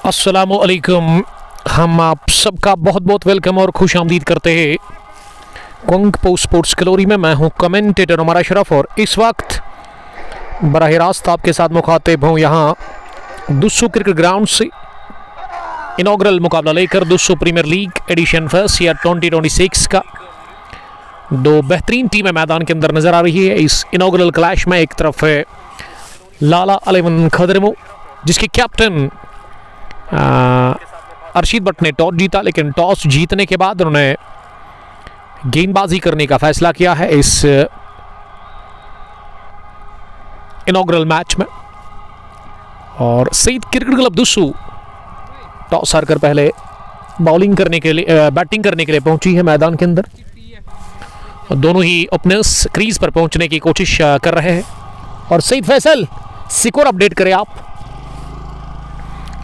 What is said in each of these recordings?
अस्सलामुअलैकुम। हम आप सबका बहुत बहुत वेलकम और खुश आमदीद करते हैं कुंग पो स्पोर्ट्स ग्लोरी में। मैं हूं कमेंटेटर उमर अशरफ और इस वक्त बराह रास्त आपके साथ मुखातिब हूं यहां दुस्सू क्रिकेट ग्राउंड से इनॉग्रल मुकाबला लेकर Dussu premier league edition first year 2026 का। दो बेहतरीन टीमें मैदान के अंदर नज़र आ रही है इस इनॉग्रल क्लैश में। एक तरफ है लाला 11 खदरमो जिसके कैप्टन अरशीद भट्ट ने टॉस जीता, लेकिन टॉस जीतने के बाद उन्होंने गेंदबाजी करने का फैसला किया है इस इनॉग्रल मैच में। और सईद क्रिकेट क्लब दुस्सू टॉस हारकर पहले बॉलिंग करने के लिए बैटिंग करने के लिए पहुंची है मैदान के अंदर। और दोनों ही ओपनर्स क्रीज पर पहुंचने की कोशिश कर रहे हैं। और सईद फैसल स्कोर अपडेट करें आप।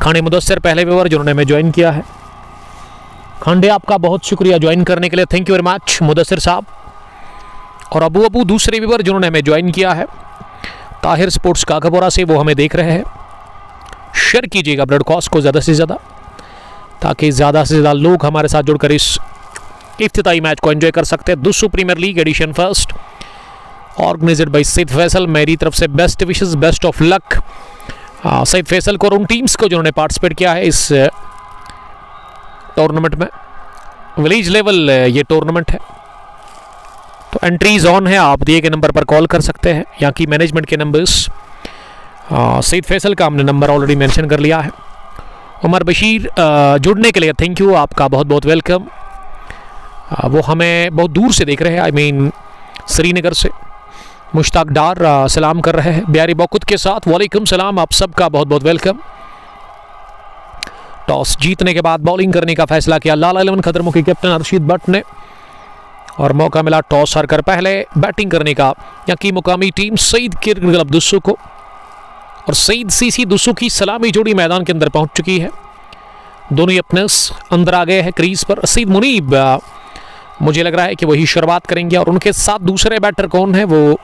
खांडे मुदस्सिर पहले व्यूअर जिन्होंने हमें ज्वाइन किया है। खांडे आपका बहुत शुक्रिया ज्वाइन करने के लिए, thank you very much Mudassir साहब। और अबू दूसरे व्यूअर जिन्होंने हमें ज्वाइन किया है ताहिर स्पोर्ट्स काकापुरा से, वो हमें देख रहे हैं। शेयर कीजिएगा ब्रॉडकास्ट को ज़्यादा से ज़्यादा ताकि ज़्यादा से ज़्यादा लोग हमारे साथ जुड़कर इस इफ्तिताई मैच को एंजॉय कर सकते हैं। Dussu premier league edition first organised by Saeed Faisal. मेरी तरफ से best wishes, best of luck Syed Faisal को और उन टीम्स को जिन्होंने पार्टिसिपेट किया है इस टूर्नामेंट में। विलेज लेवल ये टूर्नामेंट है तो एंट्रीज ऑन है। आप दिए गए नंबर पर कॉल कर सकते हैं। यहाँ की मैनेजमेंट के नंबर्स, सईद फैसल का हमने नंबर ऑलरेडी मेंशन कर लिया है। उमर बशीर जुड़ने के लिए थैंक यू, आपका बहुत बहुत वेलकम। वो हमें बहुत दूर से देख रहे हैं, आई मीन श्रीनगर से। मुश्ताक डार सलाम कर रहे हैं ब्यारी बौकुत के साथ। वालेकुम सलाम, आप सबका बहुत बहुत वेलकम। टॉस जीतने के बाद बॉलिंग करने का फैसला किया लाला 11 खदरमो के कैप्टन अरशीद भट्ट ने और मौका मिला टॉस हारकर पहले बैटिंग करने का यहाँ की मुकामी टीम सईद क्रिकेट क्लब दुस्सू को। और सईद सीसी दुस्सू की सलामी जोड़ी मैदान के अंदर पहुंच चुकी है। दोनों ही अपनेस अंदर आ गए हैं क्रीज पर। सईद मुनीब मुझे लग रहा है कि वही शुरुआत करेंगे और उनके साथ दूसरे बैटर कौन है वो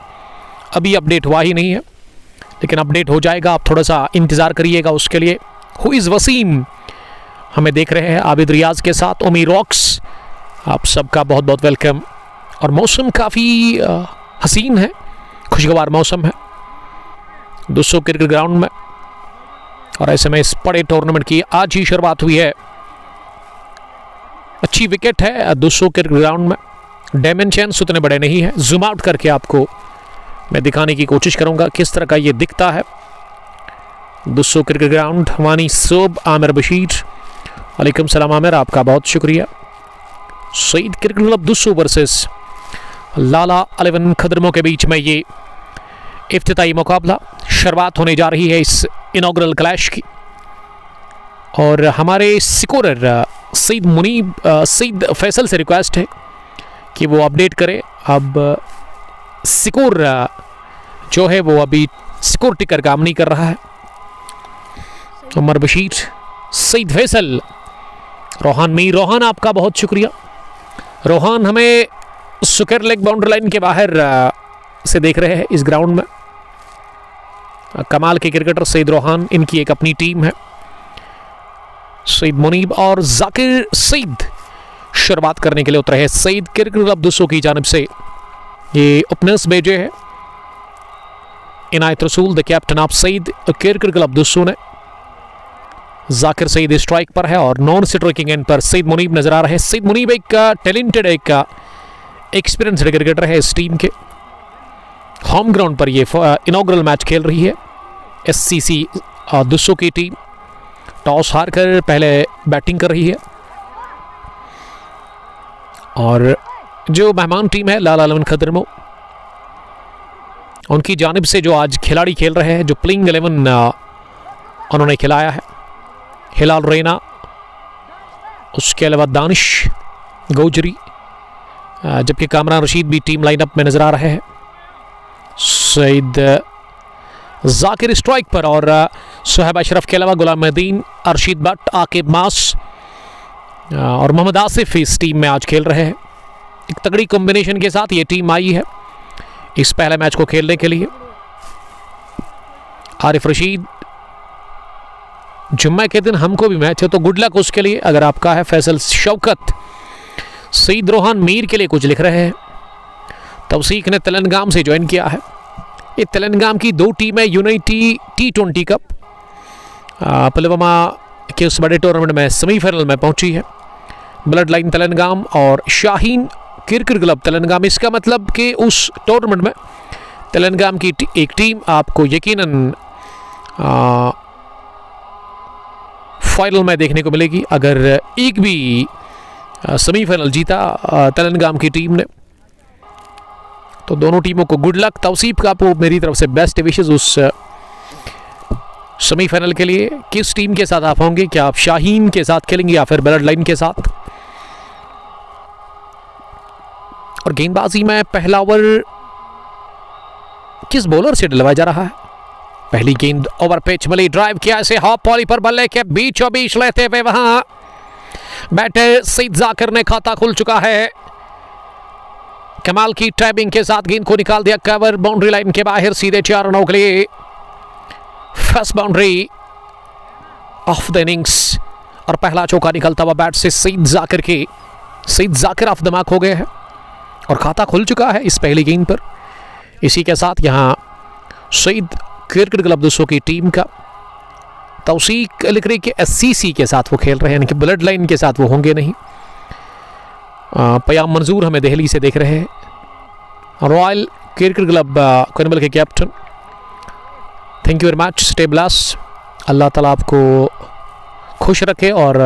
अभी अपडेट हुआ ही नहीं है, लेकिन अपडेट हो जाएगा। आप थोड़ा सा इंतज़ार करिएगा उसके लिए। हुइज़ वसीम हमें देख रहे हैं आबिद रियाज के साथ। ओमी रॉक्स, आप सबका बहुत बहुत वेलकम। और मौसम काफ़ी हसीन है, खुशगवार मौसम है दुस्सू क्रिकेट ग्राउंड में। और ऐसे में इस बड़े टूर्नामेंट की आज ही शुरुआत हुई है। अच्छी विकेट है दुस्सू क्रिकेट ग्राउंड में। डायमेंशंस उतने बड़े नहीं है। जूम आउट करके आपको मैं दिखाने की कोशिश करूंगा किस तरह का ये दिखता है दुस्सू क्रिकेट ग्राउंड। वानी सोब आमिर बशीर, वालेकुम सलाम आमिर, आपका बहुत शुक्रिया। सईद क्रिकेट क्लब दुस्सू वर्सेस लाला 11 खदरमो के बीच में ये इफ्तिताई मुकाबला शुरुआत होने जा रही है इस इनॉग्रल क्लैश की। और हमारे स्कोरर सईद मुनीब, सईद फैसल से रिक्वेस्ट है कि वो अपडेट करें। अब स्कोर जो है वो अभी स्कोर टिकर काम नहीं कर रहा है। उमर बशीर, सईद फैसल, रोहान मीर। रोहान आपका बहुत शुक्रिया। रोहान हमें सुकर लेग बाउंड्री लाइन के बाहर से देख रहे हैं इस ग्राउंड में। कमाल के क्रिकेटर सईद रोहान, इनकी एक अपनी टीम है। सईद मुनीब और जाकिर सईद शुरुआत करने के लिए उतरे हैं सईद क्रिकेट क्लब दुस्सू की जानिब से। ये ओपनर्स भेजे हैं Inayat Rasool, the captain of Syed cricket club Dussu ने। जाकिर सईद स्ट्राइक पर है और नॉन स्ट्राइकिंग एंड पर सईद मुनीब नजर आ रहे हैं। सईद मुनीब एक टैलेंटेड, एक एक्सपीरियंस्ड क्रिकेटर है इस टीम के। होम ग्राउंड पर ये इनॉग्रल मैच खेल रही है SCC दुस्सू की टीम। टॉस हार कर पहले बैटिंग कर रही है और जो मेहमान टीम है लाला 11 खदरमो, उनकी जानिब से जो आज खिलाड़ी खेल रहे हैं, जो प्लेइंग 11 उन्होंने खिलाया है, हिलाल रैना, उसके अलावा दानिश गौजरी, जबकि कामरान रशीद भी टीम लाइनअप में नजर आ रहे हैं। सईद जाकिर स्ट्राइक पर और सुहैब अशरफ के अलावा गुलाम मदीन, अरशीद भट्ट, आकिब मास, और मोहम्मद आसिफ इस टीम में आज खेल रहे हैं। एक तगड़ी कॉम्बिनेशन के साथ ये टीम आई है इस पहले मैच को खेलने के लिए। आरिफ रशीद, जुम्मे के दिन हमको भी मैच है तो गुड लक उसके लिए अगर आपका है। फैसल शौकत सईद रोहान मीर के लिए कुछ लिख रहे हैं। तौसीक ने तेलंगाम से ज्वाइन किया है। ये तेलंगाम की 2 टीमें यूनाइटी T20 कप पुलवामा के उस बड़े टूर्नामेंट में सेमीफाइनल में पहुंची है। ब्लड लाइन तेलंगाम और शाहीन क्रिकेट क्लब तेलंगाम। इसका मतलब कि उस टूर्नामेंट में तेलंगाम की एक टीम आपको यकीनन फाइनल में देखने को मिलेगी अगर एक भी सेमीफाइनल जीता तेलंगाम की टीम ने। तो दोनों टीमों को गुड लक। तौसीफ का आपको मेरी तरफ से बेस्ट विशेस उस सेमीफाइनल के लिए। किस टीम के साथ आप होंगे, क्या आप शाहीन के साथ खेलेंगे या फिर ब्लड लाइन के साथ? और गेंदबाजी में पहला ओवर किस बॉलर से डलवाया जा रहा है? पहली गेंद ओवर पिच मिली, ड्राइव किया इसे हॉप पॉली पर बल्ले के बीचों बीच लेते हुए वहां बैटर सईद जाकिर ने खाता खुल चुका है। कमाल की टाइमिंग के साथ गेंद को निकाल दिया कवर बाउंड्री लाइन के बाहर सीधे 4 रनों के लिए। First boundary of the innings और पहला चौका निकलता हुआ बैट से सईद जाकिर के। Saeed Zakir off the mark हो गए हैं और खाता खुल चुका है इस पहली गेंद पर। इसी के साथ यहां सईद क्रिकेट क्लब दूसरों की टीम का तौसीक लिख रही कि SCC के साथ वो खेल रहे हैं, यानी कि ब्लड लाइन के साथ वो होंगे नहीं। पयाम मंजूर हमें दिल्ली से देख रहे हैं। रॉयल क्रिकेट क्लब कनबल के captain, thank you very much, stay bless. Allah ताला आपको खुश रखे और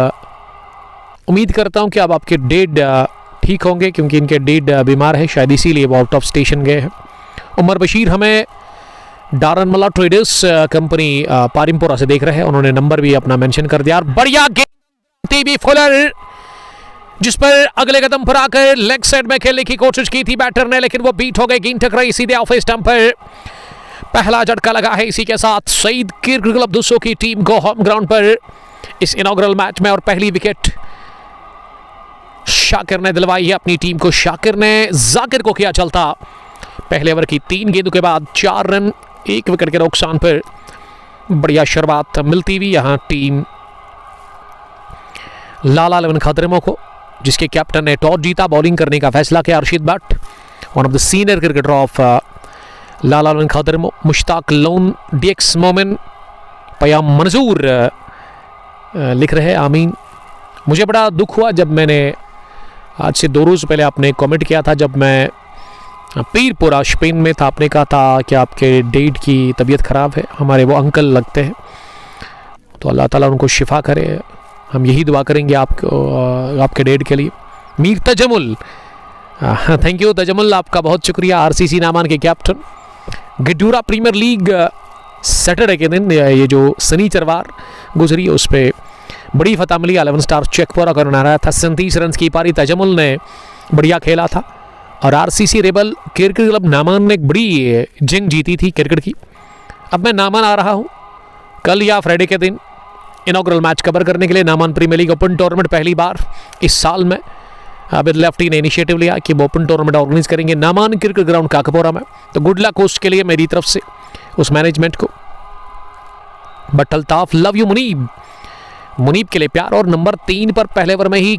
उम्मीद करता हूं कि अब आपके डेड ठीक होंगे क्योंकि इनके डेड बीमार है शायद इसीलिए वो आउट ऑफ स्टेशन गए हैं। उमर बशीर हमें डारनमला ट्रेडर्स कंपनी पारिमपुरा से देख रहे हैं, उन्होंने नंबर भी अपना मेंशन कर दिया। बढ़िया गेंद फुलर जिस पर अगले कदम पर आकर लेग साइड में खेलने की कोशिश की थी बैटर ने, लेकिन वो बीट हो गई। गेंद टकराई सीधे ऑफ स्टंप पर, पहला झटका लगा है। इसी के साथ सईद क्रिकेट क्लब दूसरों की टीम को होम ग्राउंड पर इस इनॉग्रल मैच में और पहली विकेट शाकिर ने दिलवाई है अपनी टीम को। शाकिर ने जाकिर को किया चलता। पहले ओवर की 3 गेंदों के बाद 4 रन 1 विकेट के नुकसान पर बढ़िया शुरुआत मिलती हुई यहां टीम लाला लवन खातरमो को, जिसके कैप्टन ने टॉस जीता, बॉलिंग करने का फैसला किया। Arshid Bhat, one of the senior cricketer of लाला लवन खातरमो, मुश्ताक लोन, DX मोमिन, पयाम मंजूर लिख रहे आमीन। मुझे बड़ा दुख हुआ जब मैंने आज से 2 रोज़ पहले आपने कमेंट किया था, जब मैं पीरपुरा स्पेन में था, आपने कहा था कि आपके डैड की तबीयत ख़राब है। हमारे वो अंकल लगते हैं, तो अल्लाह ताला उनको शिफा करे। हम यही दुआ करेंगे आपके डैड के लिए। मीर तजमुल, थैंक यू तजमुल, आपका बहुत शुक्रिया। RCC नामान के कैप्टन। गिड्डूरा प्रीमियर लीग सैटरडे के दिन ये जो शनिचरवार गुजरी उस पर बड़ी फतह मिली। 11 स्टार चेकपोरा का रन आ रहा था। 37 रन की पारी तजमुल ने बढ़िया खेला था और RCC rebel cricket club Naaman ने एक बड़ी जंग जीती थी क्रिकेट की। अब मैं नामान आ रहा हूँ कल या फ्राइडे के दिन इनॉग्रल मैच कवर करने के लिए। नामान प्रीमियर लीग ओपन टूर्नामेंट पहली बार इस साल में आबिद लेफ्टी ने इनिशिएटिव लिया कि वो ओपन टूर्नामेंट ऑर्गेनाइज करेंगे नामान क्रिकेट ग्राउंड काकपोरा में। तो गुड लक उसके लिए मेरी तरफ से उस मैनेजमेंट को। But Altaf, love you Muneeb, Muneeb के लिए प्यार। और नंबर 3 पर पहले ओवर में ही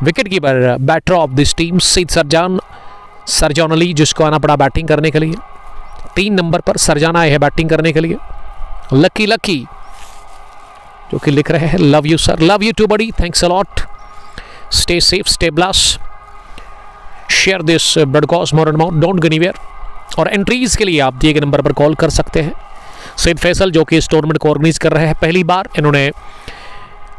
wicket keeper batter of this team Syed Sarjan Ali, जिसको आना पड़ा बैटिंग करने के लिए। 3 नंबर पर सरजान आए हैं बैटिंग करने के लिए। लकी जो कि लिख रहे हैं love you sir, love you too buddy, thanks a lot, stay safe, stay blessed, share this broadcast more and more, don't go anywhere. और एंट्रीज के लिए आप दिए गए नंबर पर कॉल कर सकते हैं। सईद फैसल जो कि इस टूर्नामेंट को ऑर्गेनाइज कर रहे हैं, पहली बार इन्होंने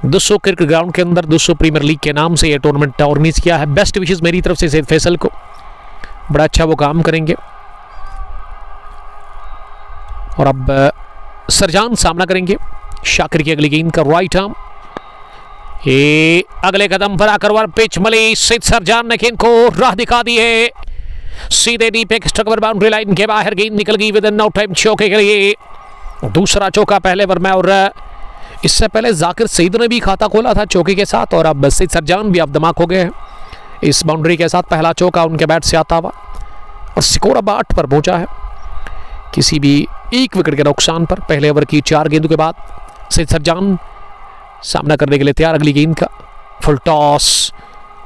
200 क्रिकेट ग्राउंड के अंदर 200 प्रीमियर लीग के नाम से ये टूर्नामेंट ऑर्गेनाइज किया है। बेस्ट विशेस मेरी तरफ से सईद फैसल को, बड़ा अच्छा वो काम करेंगे। और अब सरजान सामना करेंगे शाकिर की अगली गेंद का राइट आर्म। ये अगले कदम पर आकर वर पिच मिली, सईद सरजान ने गेंद को राह दिखा दी है। सीधे deep extra cover boundary line के बाहर गेंद निकल गई विद इन नो टाइम चौके के लिए। दूसरा चौका पहले ओवर में और इससे पहले जाकिर सईद ने भी खाता खोला था चौके के साथ, और अब सईद सरजान भी अब दिमाग हो गए हैं इस बाउंड्री के साथ। पहला चौका उनके बैट से आता हुआ और स्कोर अब 8 पर पहुंचा है, किसी भी एक विकेट के नुकसान पर। पहले ओवर की 4 गेंदों के बाद सईद सरजान सामना करने के लिए तैयार। अगली गेंद का फुल टॉस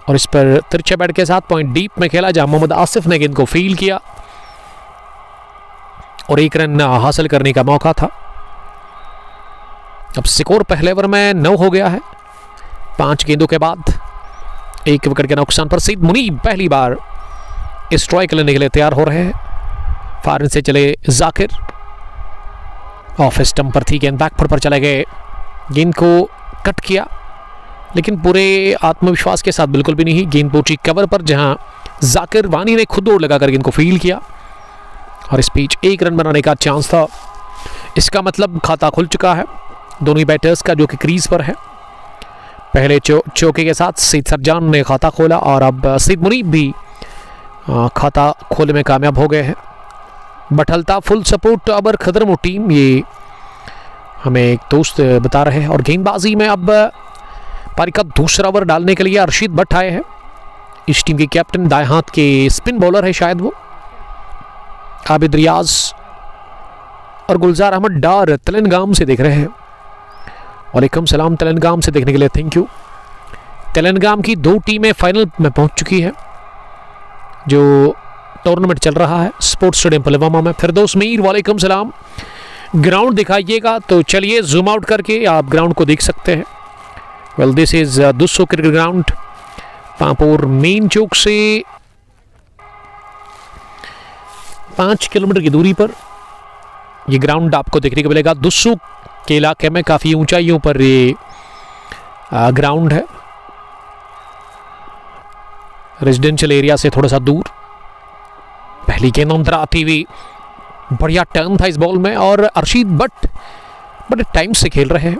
और इस पर तिरछे बैट के साथ पॉइंट डीप में खेला, जहां मोहम्मद आसिफ ने गेंद को फील किया और 1 रन हासिल करने का मौका था। अब स्कोर पहले ओवर में 9 हो गया है 5 गेंदों के बाद। 1 विकेट के नुकसान पर सईद मुनीब पहली बार स्ट्राइक लेने के लिए तैयार हो रहे हैं। फारिन से चले जाकिर, ऑफ स्टंप पर थी गेंद, बैकफुट पर चले गए, गेंद को कट किया लेकिन पूरे आत्मविश्वास के साथ बिल्कुल भी नहीं। गेंद पहुंची कवर पर, जहां जाकिर वानी ने खुद दौड़ लगाकर गेंद को फील किया और इस बीच 1 रन बनाने का चांस था। इसका मतलब खाता खुल चुका है दोनों ही बैटर्स का, जो कि क्रीज पर है। पहले चौके के साथ सईद सरजान ने खाता खोला और अब सईद मुनीब भी खाता खोलने में कामयाब हो गए हैं। बठलता फुल सपोर्ट अबर खदरमो टीम, ये हमें एक दोस्त बता रहे हैं। और गेंदबाजी में अब पारी का दूसरा ओवर डालने के लिए अर्शीद भट्ट आए हैं, इस टीम के कैप्टन, दाएं हाथ के स्पिन बॉलर है शायद वो। आबिद रियाज और गुलजार अहमद डार तेलंगाम से देख रहे हैं। वालेकुम सलाम तेलंगाम से देखने के लिए थैंक यू। तेलंगाम की 2 टीमें फाइनल में पहुंच चुकी है, जो टूर्नामेंट चल रहा है स्पोर्ट्स स्टेडियम पुलवामा में। फिरदौस मीर वालेकुम सलाम, ग्राउंड दिखाइएगा। तो चलिए जूम आउट करके आप ग्राउंड को देख सकते हैं। Well this is Dussu cricket ground, Pampore main chowk से 5 किलोमीटर की दूरी पर ये ग्राउंड आपको देखने को मिलेगा। दुस्सो के इलाके में काफ़ी ऊंचाइयों पर ये ग्राउंड है, रेजिडेंशियल एरिया से थोड़ा सा दूर। पहली गेंद अंदर आती हुई, बढ़िया टर्न था इस बॉल में और अर्शीद भट्ट बड़े टाइम से खेल रहे हैं।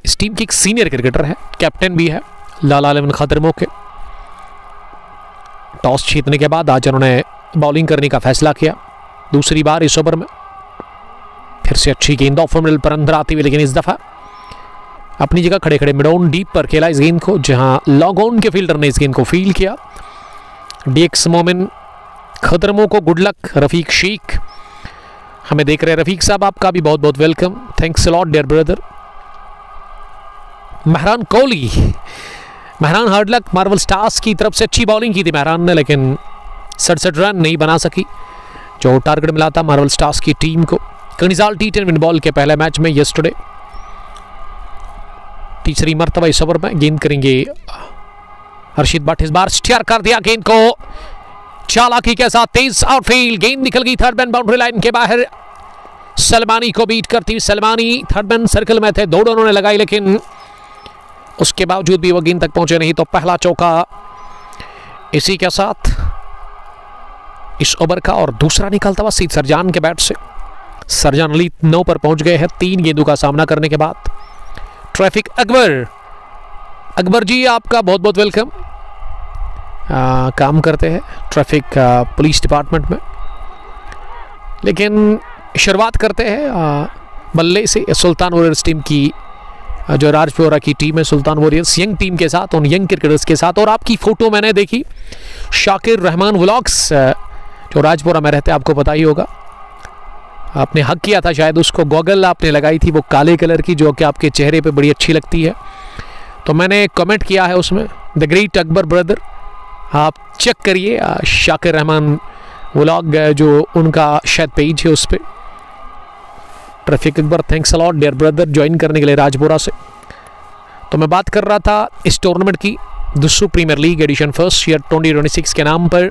इस टीम के एक सीनियर क्रिकेटर है, कैप्टन भी है लाला लेवन खदरमो के। टॉस जीतने के बाद आज उन्होंने बॉलिंग करने का फैसला किया दूसरी बार इस ओवर में। फिर से अच्छी गेंद ऑफ मिडल पर अंदर आती हुई, लेकिन इस दफा अपनी जगह खड़े खड़े मिड ऑन डीप पर खेला इस गेंद को, जहां लॉन्ग ऑन के फील्डर ने इस गेंद को फील किया। डीएक्स मोमिन खदरमो को गुड लक। रफीक शेख हमें देख रहे हैं, रफीक साहब आपका भी बहुत बहुत welcome, thanks a lot dear brother. Mehran Kohli, Mehran hard luck, Marvel Stars की तरफ से अच्छी बॉलिंग की थी महरान ने, लेकिन 67 रन नहीं बना सकी जो टारगेट मिला था मार्वल स्टार्स की टीम को। कनिजाल T10 विन बॉल के पहले मैच में यस्टरडे तीसरी मर्तबा इस ओवर में गेंद करेंगे अर्शीद भट्ट। इस बार स्टीयर कर दिया गेंद को चालाकी के साथ, तेज आउटफील्ड, गेंद निकल गई थर्ड मैन बाउंड्री लाइन के बाहर। सलमानी को बीट करती हुई, सलमानी थर्ड मैन सर्कल में थे, 2 रनों ने लगाई, लेकिन उसके बावजूद भी वो गेंद तक पहुंचे नहीं। तो पहला चौका इसी के साथ इस ओवर का और दूसरा निकलता हुआ सईद सरजान के बैट से। सरजान अली 9 पर पहुंच गए हैं 3 गेंदों का सामना करने के बाद। ट्रैफिक अकबर जी आपका बहुत बहुत वेलकम। काम करते हैं ट्रैफिक पुलिस डिपार्टमेंट में, लेकिन शुरुआत करते हैं बल्ले से सुल्तान वॉरियर्स टीम की, जो राजपुरा की टीम है सुल्तान वॉरियर्स, यंग टीम के साथ, उन यंग क्रिकेटर्स के साथ। और आपकी फ़ोटो मैंने देखी, शाकिर रहमान व्लॉग्स जो राजपुरा में रहते हैं, आपको पता ही होगा, आपने हक किया था शायद उसको, गॉगल आपने लगाई थी वो काले कलर की, जो कि आपके चेहरे पे बड़ी अच्छी लगती है। तो मैंने कमेंट किया है उसमें, द ग्रेट अकबर ब्रदर, आप चेक करिए शाकिर रहमान व्लॉग जो उनका शायद पेज है उस पर। Traffic Akbar thanks a lot dear brother join करने के लिए राजपुरा से। तो मैं बात कर रहा था इस टूर्नामेंट की, Dussu premier league edition first year 2026 के नाम पर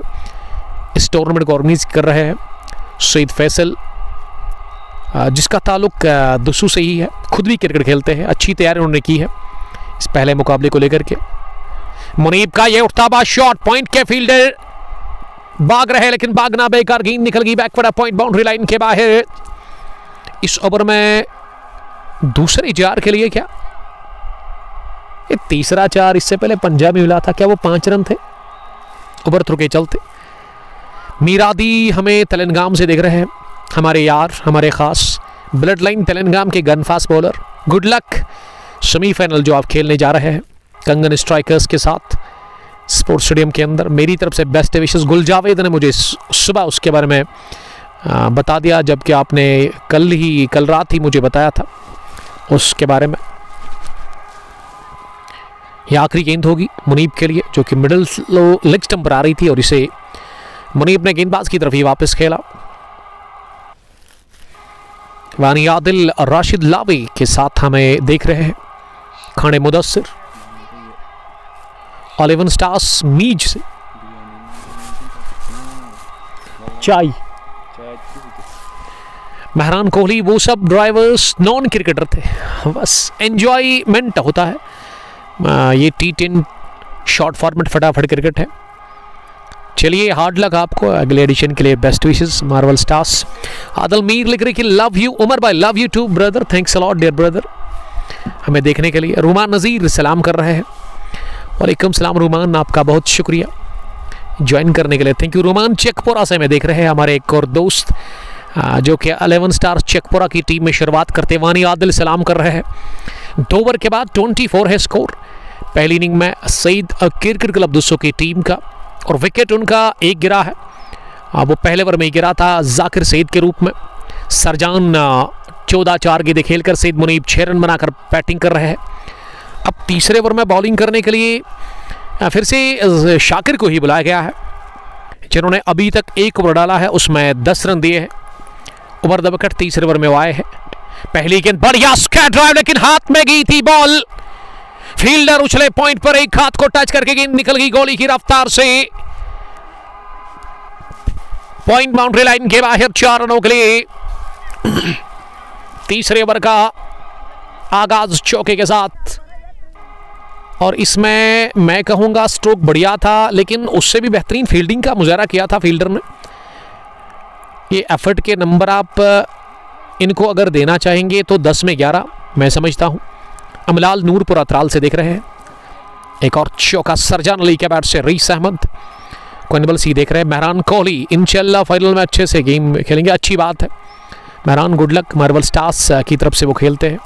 इस टूर्नामेंट को ऑर्गेनाइज कर रहे हैं सईद फैसल, जिसका ताल्लुक दुस्सू से ही है, खुद भी क्रिकेट खेलते हैं, अच्छी तैयारी उन्होंने की है इस पहले मुकाबले को लेकर के। मुनीब का ये उठता हुआ शॉट, पॉइंट के फील्डर भाग रहे, लेकिन भागना बेकार, गेंद निकल गई बैकवर्ड पॉइंट बाउंड्री लाइन के बाहर। इस ओवर में दूसरे 4 के लिए क्या ये तीसरा 4, इससे पहले पंजाबी मिला था, क्या वो 5 रन थे ओवर थ्रू के चलते। मीरादी हमें तेलंगाम से देख रहे हैं, हमारे यार, हमारे खास ब्लड लाइन तेलंगाना के gun fast bowler. Good luck semifinal जो आप खेलने जा रहे हैं कंगन स्ट्राइकर्स के साथ स्पोर्ट्स स्टेडियम के अंदर। मेरी तरफ से बेस्ट विशेस। गुल जावेद ने मुझे सुबह उसके बारे में बता दिया, जबकि आपने कल रात ही मुझे बताया था उसके बारे में। यह आखिरी गेंद होगी मुनीब के लिए, जो कि मिडिल लेग स्टंप पर आ रही थी और इसे मुनीब ने गेंदबाज की तरफ ही वापस खेला। वानी आदिल और राशिद लावी के साथ हमें देख रहे हैं खाने मुदस्सिर। 11 स्टार्स मीज से चाय। मेहरान कोहली वो सब ड्राइवर्स नॉन क्रिकेटर थे, बस एंजॉयमेंट होता है। ये T10 शॉर्ट फॉर्मेट फटाफट क्रिकेट है। चलिए हार्ड लक आपको अगले एडिशन के लिए, best wishes Marvel stars. Adil Mir लिख रहे कि लव यू उमर भाई, love you too brother, thanks a lot dear brother हमें देखने के लिए। रुमान नज़ीर सलाम कर रहे हैं। वालेकुम सलाम रुमान, आपका बहुत शुक्रिया ज्वाइन करने के लिए, थैंक यू रुमान। चेकपोरा से हमें देख रहे हैं हमारे एक और दोस्त जो कि 11 स्टार्स चेकपोरा की टीम में शुरुआत करते। वानी आदिल सलाम कर रहे हैं। 2 ओवर के बाद 24 है स्कोर। पहली इनिंग में सईद क्रिकेट क्लब दुस्सो की टीम का, और विकेट उनका एक गिरा है। वो पहले ओवर में ही गिरा था जाकिर सईद के रूप में। सरजान 14-4 गेंदें खेलकर सईद मुनीब 6 रन बनाकर बैटिंग कर रहे हैं। अब तीसरे ओवर में बॉलिंग करने के लिए फिर से शाकिर को ही बुलाया गया है, जिन्होंने अभी तक एक ओवर डाला है, उसमें 10 रन दिए हैं। ओवर द विकेट तीसरे ओवर में आए हैं। पहली गेंद बढ़िया स्क्वायर ड्राइव, लेकिन हाथ में गई थी बॉल। फील्डर उछले पॉइंट पर एक हाथ को टच करके गेंद निकल गई गोली की रफ्तार से पॉइंट बाउंड्री लाइन के बाहर 4 रनों के लिए। तीसरे ओवर का आगाज चौके के साथ, और इसमें मैं कहूंगा स्ट्रोक बढ़िया था, लेकिन उससे भी बेहतरीन फील्डिंग का मुजाहरा किया था फील्डर ने। ये एफर्ट के नंबर आप इनको अगर देना चाहेंगे तो 10 में 11 मैं समझता हूं। अमलाल नूरपुर अतराल से देख रहे हैं। एक और चौका सरजान अली के बैट से रईस अहमद कोइनबल सी देख रहे हैं। मेहरान कोहली इंशाल्लाह फाइनल में अच्छे से गेम खेलेंगे, अच्छी बात है। Mehran good luck, Marvel Stars की तरफ से वो खेलते हैं।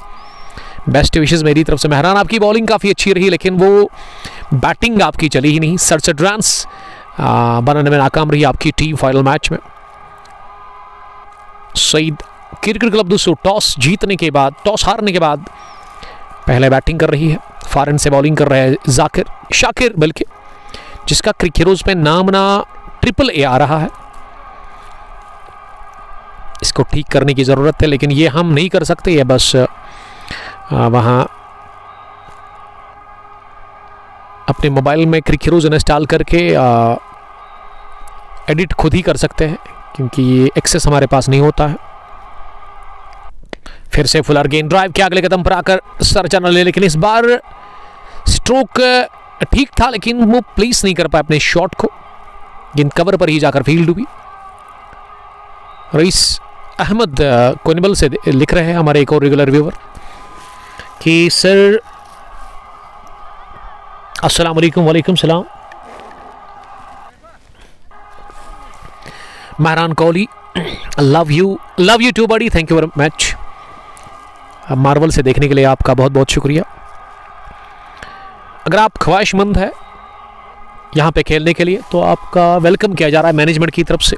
बेस्ट विशेस मेरी तरफ से। मेहरान आपकी बॉलिंग काफ़ी अच्छी रही, लेकिन वो बैटिंग आपकी चली ही नहीं। 67 रन्स बनाने में नाकाम रही आपकी टीम फाइनल मैच में। सईद क्रिकेट क्लब दुस्सो टॉस हारने के बाद पहले बैटिंग कर रही है। फॉरन से बॉलिंग कर रहे हैं शाकिर बल्कि, जिसका क्रिकेरोज में नामना AAA आ रहा है। इसको ठीक करने की ज़रूरत है, लेकिन ये हम नहीं कर सकते। ये बस वहाँ अपने मोबाइल में क्रिकेरोज इंस्टॉल करके एडिट खुद ही कर सकते हैं, क्योंकि ये एक्सेस हमारे पास नहीं होता है। फिर से फुलर गेंद ड्राइव के अगले कदम पर आकर सरजान ले, लेकिन इस बार स्ट्रोक ठीक था, लेकिन वो प्लेस नहीं कर पाए अपने शॉट को। गेंद कवर पर ही जाकर फील्ड हुई। रईस अहमद कोइनबल से लिख रहे हैं हमारे एक और रेगुलर व्यूअर कि सर अस्सलाम वालेकुम। वालेकुम सलाम। Mehran Kohli love you too buddy, thank you very much. Marvel से देखने के लिए आपका बहुत बहुत शुक्रिया। अगर आप ख्वाहिशमंद है यहाँ पे खेलने के लिए, तो आपका वेलकम किया जा रहा है मैनेजमेंट की तरफ से।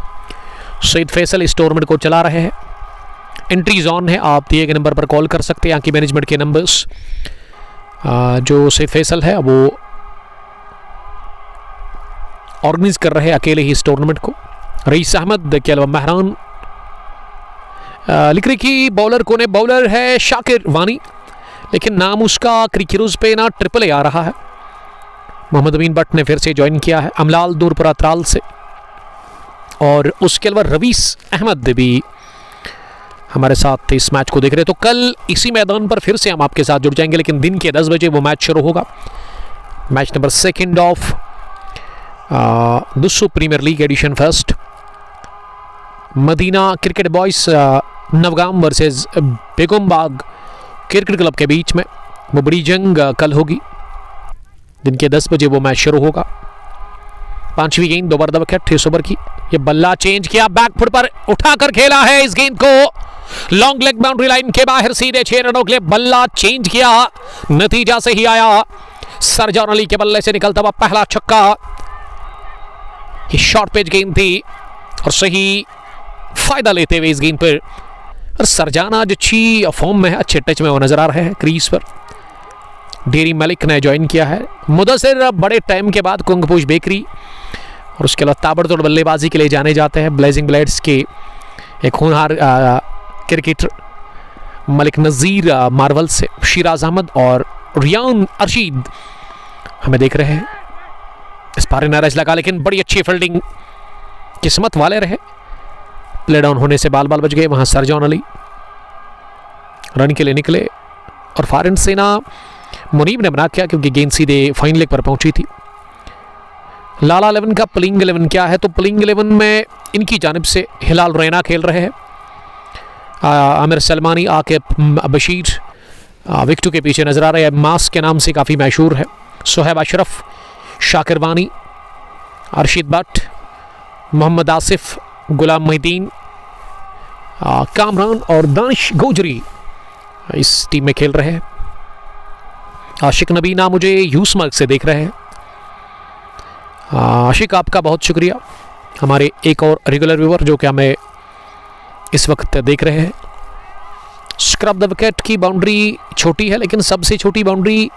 सईद फैसल इस टूर्नामेंट को चला रहे हैं। एंट्रीज ऑन है, आप दिए गए नंबर पर कॉल कर सकते हैं। यहाँ की मैनेजमेंट के नंबर्स जो सईद फैसल है वो ऑर्गेनाइज कर रहे हैं अकेले ही इस टूर्नामेंट को। रईस अहमद के अलावा मेहरान लिख रही कि बॉलर है शाकिर वानी, लेकिन नाम उसका क्रिकेरोज पे ना AAA आ रहा है। मोहम्मद अमीन भट्ट ने फिर से ज्वाइन किया है अमलाल नूरपुर अतराल से, और उसके अलावा रवीस अहमद भी हमारे साथ इस मैच को देख रहे हैं। तो कल इसी मैदान पर फिर से हम आपके साथ जुड़ जाएंगे, लेकिन दिन के 10 बजे वो मैच शुरू होगा। Match number 2 of Dussu premier league edition first, Madina cricket boys Nowgam versus Begumbagh cricket club के बीच में वो बड़ी जंग कल होगी। दिन के 10 बजे वो मैच शुरू होगा। 5वीं गेंद ओवर द विकेट इस ओवर की। ये बल्ला चेंज किया, बैकफुट पर उठाकर खेला है इस गेंद को, लॉन्ग लेग बाउंड्री लाइन के बाहर सीधे 6 रनों के लिए बल्ला चेंज किया, नतीजा से ही आया। सरजान अली के बल्ले से निकलता हुआ पहला छक्का। ये शॉर्ट पेज गेंद थी और सही फायदा लेते हुए इस गेंद पर और सरजान आज अच्छी फॉर्म में है, अच्छे टच में वो नजर आ रहे हैं क्रीज पर। डेरी मलिक ने ज्वाइन किया है। मुदस्सिर बड़े टाइम के बाद कुंगपुश बेकरी और उसके अलावा ताबड़तोड़ बल्लेबाजी के लिए जाने जाते हैं। ब्लेजिंग ब्लेड्स के एक होनहार क्रिकेटर मलिक नज़ीर मार्वल से शिराज अहमद और रियान अर्शीद हमें देख रहे हैं। इस पार नाराज लगा लेकिन बड़ी अच्छी फील्डिंग किस्मत वाले रहे। प्ले डाउन होने से बाल बच गए। वहां सरजान अली रन के लिए निकले और फारिन सेना मुनीब ने बना किया क्योंकि गेंद सीधे फाइन लेग पर पहुंची थी। लाला 11 का प्लेइंग 11 क्या है तो प्लेइंग 11 में इनकी जानिब से हिलाल रैना खेल रहे हैं। आमिर सलमानी, आकिब बशीर विकेटों के पीछे नजर आ रहे हैं। मास के नाम से काफ़ी मशहूर है। सोहेब अशरफ, शाकिर वानी, अरशीद भट्ट, मोहम्मद आसिफ, गुलाम मोहिद्दीन, कामरान और दानिश गोजरी इस टीम में खेल रहे हैं। आशिक नबी नाम मुझे यूसमर्ग से देख रहे हैं। आशिक आपका बहुत शुक्रिया, हमारे एक और रेगुलर व्यूअर जो कि हमें इस वक्त देख रहे हैं। स्क्रब द विकेट की बाउंड्री छोटी है लेकिन सबसे छोटी बाउंड्री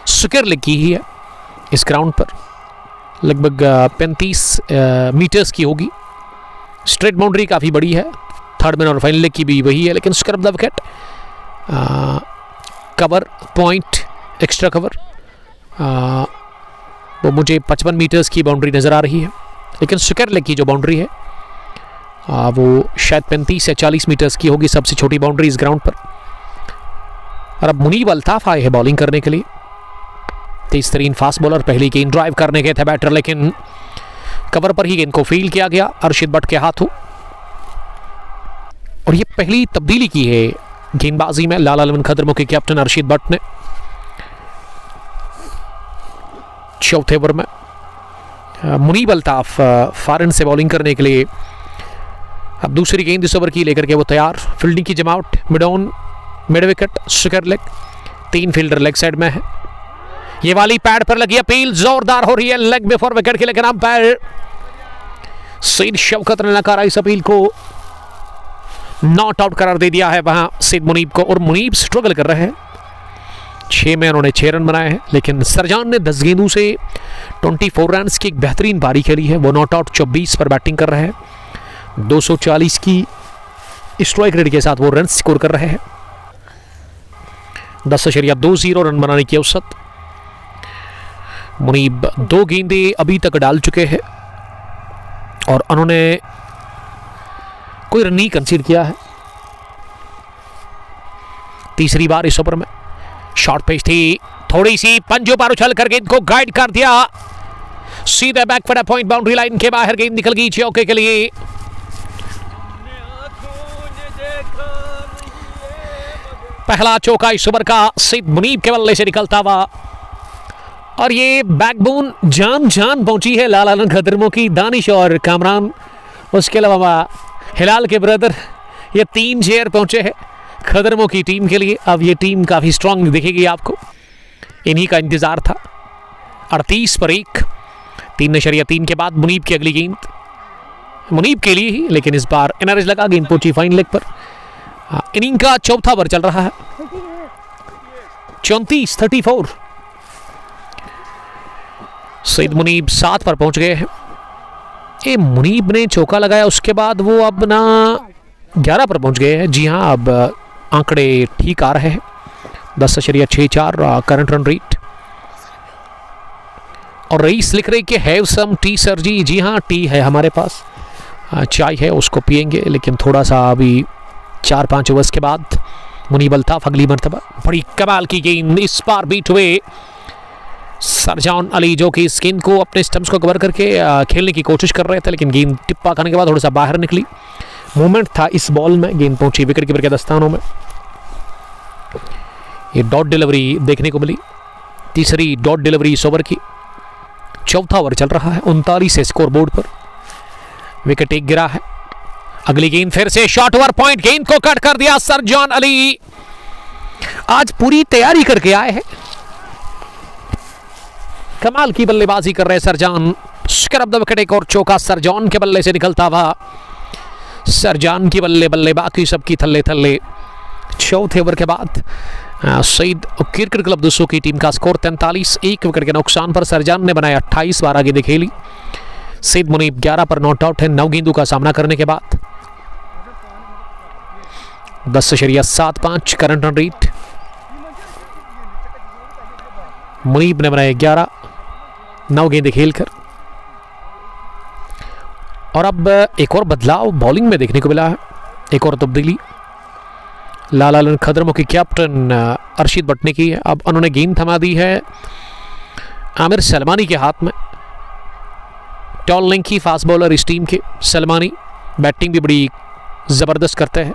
सुकेर लेग की ही है। इस ग्राउंड पर लगभग 35 मीटर्स की होगी। स्ट्रेट बाउंड्री काफ़ी बड़ी है। थर्ड मैन और फाइनल लेग की भी वही है लेकिन scrub the wicket cover point extra cover वो मुझे 55 मीटर्स की बाउंड्री नज़र आ रही है लेकिन सुकेर लेग की जो बाउंड्री है वो शायद 35 या 40 मीटर्स की होगी, सबसे छोटी बाउंड्री इस ग्राउंड पर। और अब मुनीब अल्ताफ आए हैं बॉलिंग करने के लिए। तेज तरीन फास्ट बॉलर, पहली गेंद ड्राइव करने के थे बैटर लेकिन कवर पर ही गेंद को फील्ड किया गया अरशीद भट्ट के हाथों। और ये पहली तब्दीली की है गेंदबाजी में लाला 11 खदरमो के कैप्टन अरशीद भट्ट ने। चौथे ओवर में मुनीब अल्ताफ फारन से बॉलिंग करने के लिए अब दूसरी गेंद इस ओवर की लेकर के वो तैयार। फील्डिंग की जमावट, मिड ऑन, मिड विकेट, सुकेर लेग, 3 फील्डर लेग साइड में है। ये वाली पैड पर लगी अपील जोरदार हो रही है लेग बिफोर विकेट के लेकिन अंपायर सईद शौकत ने नकारा इस अपील को, नॉट आउट करार दे दिया है वहां सईद मुनीब को। और मुनीब स्ट्रगल कर रहे हैं। 6 में उन्होंने 6 रन बनाए हैं लेकिन सरजान ने 10 गेंदों से 24 रन की एक बेहतरीन पारी खेली है। वो नॉट आउट 24 पर बैटिंग कर रहे हैं। 240 की स्ट्राइक रेट के साथ वो रन स्कोर कर रहे हैं। 10.20 रन बनाने की औसत। मुनीब 2 गेंदें अभी तक डाल चुके हैं और उन्होंने कोई रन नहीं कंसीड किया है। तीसरी बार इस ओवर में शॉर्ट पेच थी, थोड़ी सी पंजों पर उछल कर गेंद को गाइड कर दिया, सीधे बैकफुट पॉइंट बाउंड्री लाइन के बाहर गेंद निकल गई चौके के लिए। पहला चौका इस ओवर का सईद मुनीब के बल्ले से निकलता हुआ और ये बैकबोन जान पहुंची है लाला खदरमो की। दानिश और कामरान, उसके अलावा हिलाल के ब्रदर, ये 3 शेयर पहुंचे हैं खदरमो की टीम के लिए। अब ये टीम काफ़ी स्ट्रांग दिखेगी आपको, इन्हीं का इंतज़ार था। 38 पर 1, 3.3 के बाद मुनीब की अगली गेंद मुनीब के लिए ही लेकिन इस बार एनआरएच लगा, गेंद पहुंची फाइन लेग पर। इनिंग का चौथा ओवर चल रहा है। 34 सईद मुनीब 7 पर पहुंच गए हैं। ये मुनीब ने चौका लगाया उसके बाद वो अब ना 11 पर पहुंच गए हैं। जी हाँ, अब आंकड़े ठीक आ रहे हैं। 10.64 करंट रन रेट। और रईस लिख रहे कि हैव सम टी सर जी। जी हाँ, टी है हमारे पास, चाय है, उसको पियेंगे लेकिन थोड़ा सा अभी 4-5 ओवर्स के बाद। मुनीब अल्ताफ अगली मरतबा। बड़ी कमाल की गेंद इस बार बीट हुए सरजान अली जो कि इस गेंद को अपने स्टंप्स को कवर करके खेलने की कोशिश कर रहे थे लेकिन गेंद टिप्पा करने के बाद थोड़ा सा बाहर निकली। मूवमेंट था इस बॉल में, गेंद पहुंची विकेट कीपर के दस्तानों में। ये डॉट डिलीवरी देखने को मिली, तीसरी डॉट डिलीवरी इस ओवर की। चौथा ओवर चल रहा है। 39 है स्कोर बोर्ड पर। विकेट एक गिरा है। अगली गेंद फिर से शॉर्ट ओवर पॉइंट, गेंद को कट कर दिया सरजान अली। आज पूरी तैयारी करके आए हैं, कमाल की बल्लेबाजी कर रहे सरजान। स्क्रब द विकेट, एक और चौका सरजान के बल्ले से निकलता हुआ। सरजान की बल्ले बल्ले, बाकी सबकी थल्ले थल्ले। चौथे ओवर के बाद सईद क्रिकेट क्लब दूसरों की टीम का स्कोर 43, 1 विकेट के नुकसान पर सरजान ने बनाया 28 12 गेंदें खेली। सईद मुनीब 11 पर नॉट आउट है 9 गेंदों का सामना करने के बाद। 10.75 करंट रन रेट। मुनीब ने बनाए 11, 9 गेंदें खेलकर। और अब एक और बदलाव बॉलिंग में देखने को मिला है, एक और तब्दीली। लाला खदरमों की कैप्टन अरशीद भट्ट ने की है। अब उन्होंने गेंद थमा दी है आमिर सलमानी के हाथ में। टॉल लेंथ की फास्ट बॉलर इस टीम के सलमानी, बैटिंग भी बड़ी ज़बरदस्त करते हैं।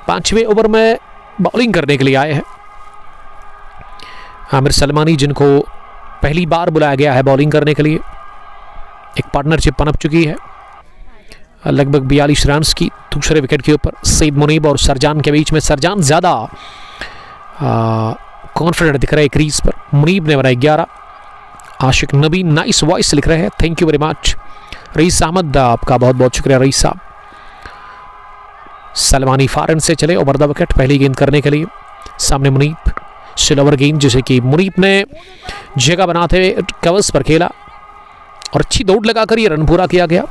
5वें ओवर में बॉलिंग करने के लिए आए हैं आमिर सलमानी, जिनको पहली बार बुलाया गया है बॉलिंग करने के लिए। एक पार्टनरशिप पनप चुकी है लगभग 42 रन की दूसरे विकेट के ऊपर सईद मुनीब और सरजान के बीच में। सरजान ज़्यादा कॉन्फिडेंट दिख रहे हैं क्रीज पर। मुनीब ने बनाए 11। आशिक नबी नाइस वॉइस लिख रहे हैं, thank you very much. Rice Ahmad, आपका बहुत बहुत शुक्रिया रईस साहब। सलमानी फारन से चले ओवर द विकेट पहली गेंद करने के लिए। सामने मुनीब, स्लोवर गेंद जिसे कि मुनीब ने जगह बनाते हुए कवर्स पर खेला और अच्छी दौड़ लगाकर ये रन पूरा किया गया।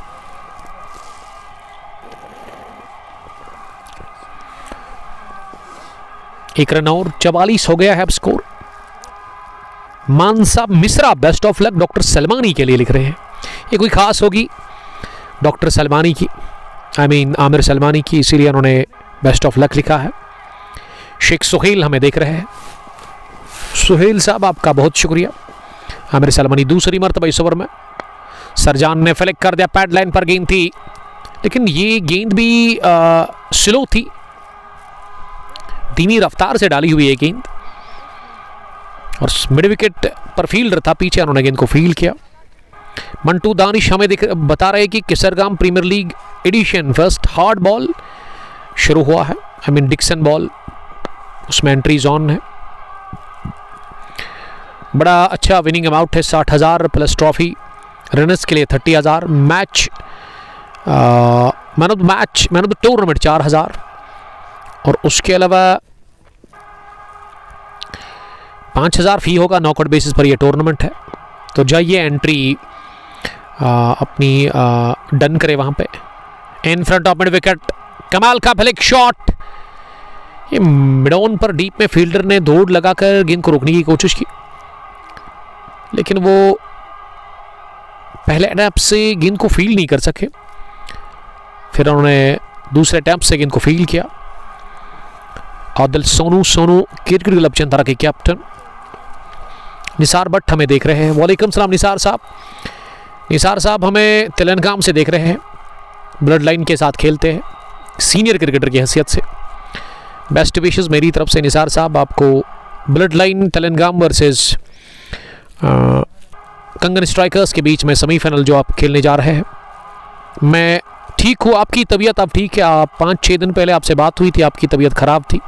एक रन और 44 हो गया है अब स्कोर। मान साहब Mishra, best of luck doctor Salmani के लिए लिख रहे हैं। ये कोई खास होगी डॉक्टर सलमानी की, आमिर सलमानी की, इसीलिए उन्होंने बेस्ट ऑफ लक लिखा है। शेख सुहेल हमें देख रहे हैं। सुहेल साहब आपका बहुत शुक्रिया। आमिर सलमानी दूसरी मरतबा इस ओवर में। सरजान ने फ्लिक कर दिया, पैड लाइन पर गेंद थी, लेकिन ये गेंद भी स्लो थी, धीमी रफ्तार से डाली हुई है गेंद। और मिड विकेट पर फील्डर था पीछे, उन्होंने गेंद को फील्ड किया। मंटू दानिश हमें बता रहे हैं कि Kisargam premier league edition first hard ball शुरू हुआ है, डिक्सन बॉल, उसमें एंट्रीज ऑन है। बड़ा अच्छा विनिंग अमाउंट है, 60,000 प्लस ट्रॉफी, रनर्स के लिए 30,000, match man of the tournament 4,000, और उसके अलावा 5,000 फी होगा। नॉकआउट बेसिस पर यह टूर्नामेंट है, तो जाइए एंट्री अपनी डन करे वहां पे। In front of mid wicket, कमाल का फ्लिक शॉट। ये मिड ऑन पर डीप में फील्डर ने दौड़ लगाकर गेंद को रोकने की कोशिश की, लेकिन वो पहले अटैम्प्ट से गेंद को फील्ड नहीं कर सके। फिर उन्होंने दूसरे अटैम्प्ट से गेंद को फील्ड किया। आदिल सोनू क्रिकेट क्लब चंदरा के कैप्टन निसार भट्ट हमें देख रहे हैं। वालेकुम सलाम निसार साहब। निसार साहब हमें तेलंगाम से देख रहे हैं, ब्लड लाइन के साथ खेलते हैं, सीनियर क्रिकेटर की हैसियत से। बेस्ट विशेस मेरी तरफ से निसार साहब आपको। ब्लड लाइन तेलंगाम वर्सेस कंगन स्ट्राइकर्स के बीच में सेमीफाइनल जो आप खेलने जा रहे हैं। मैं ठीक हूँ, आपकी तबीयत अब ठीक है? आप 5-6 दिन पहले आपसे बात हुई थी, आपकी तबीयत ख़राब थी।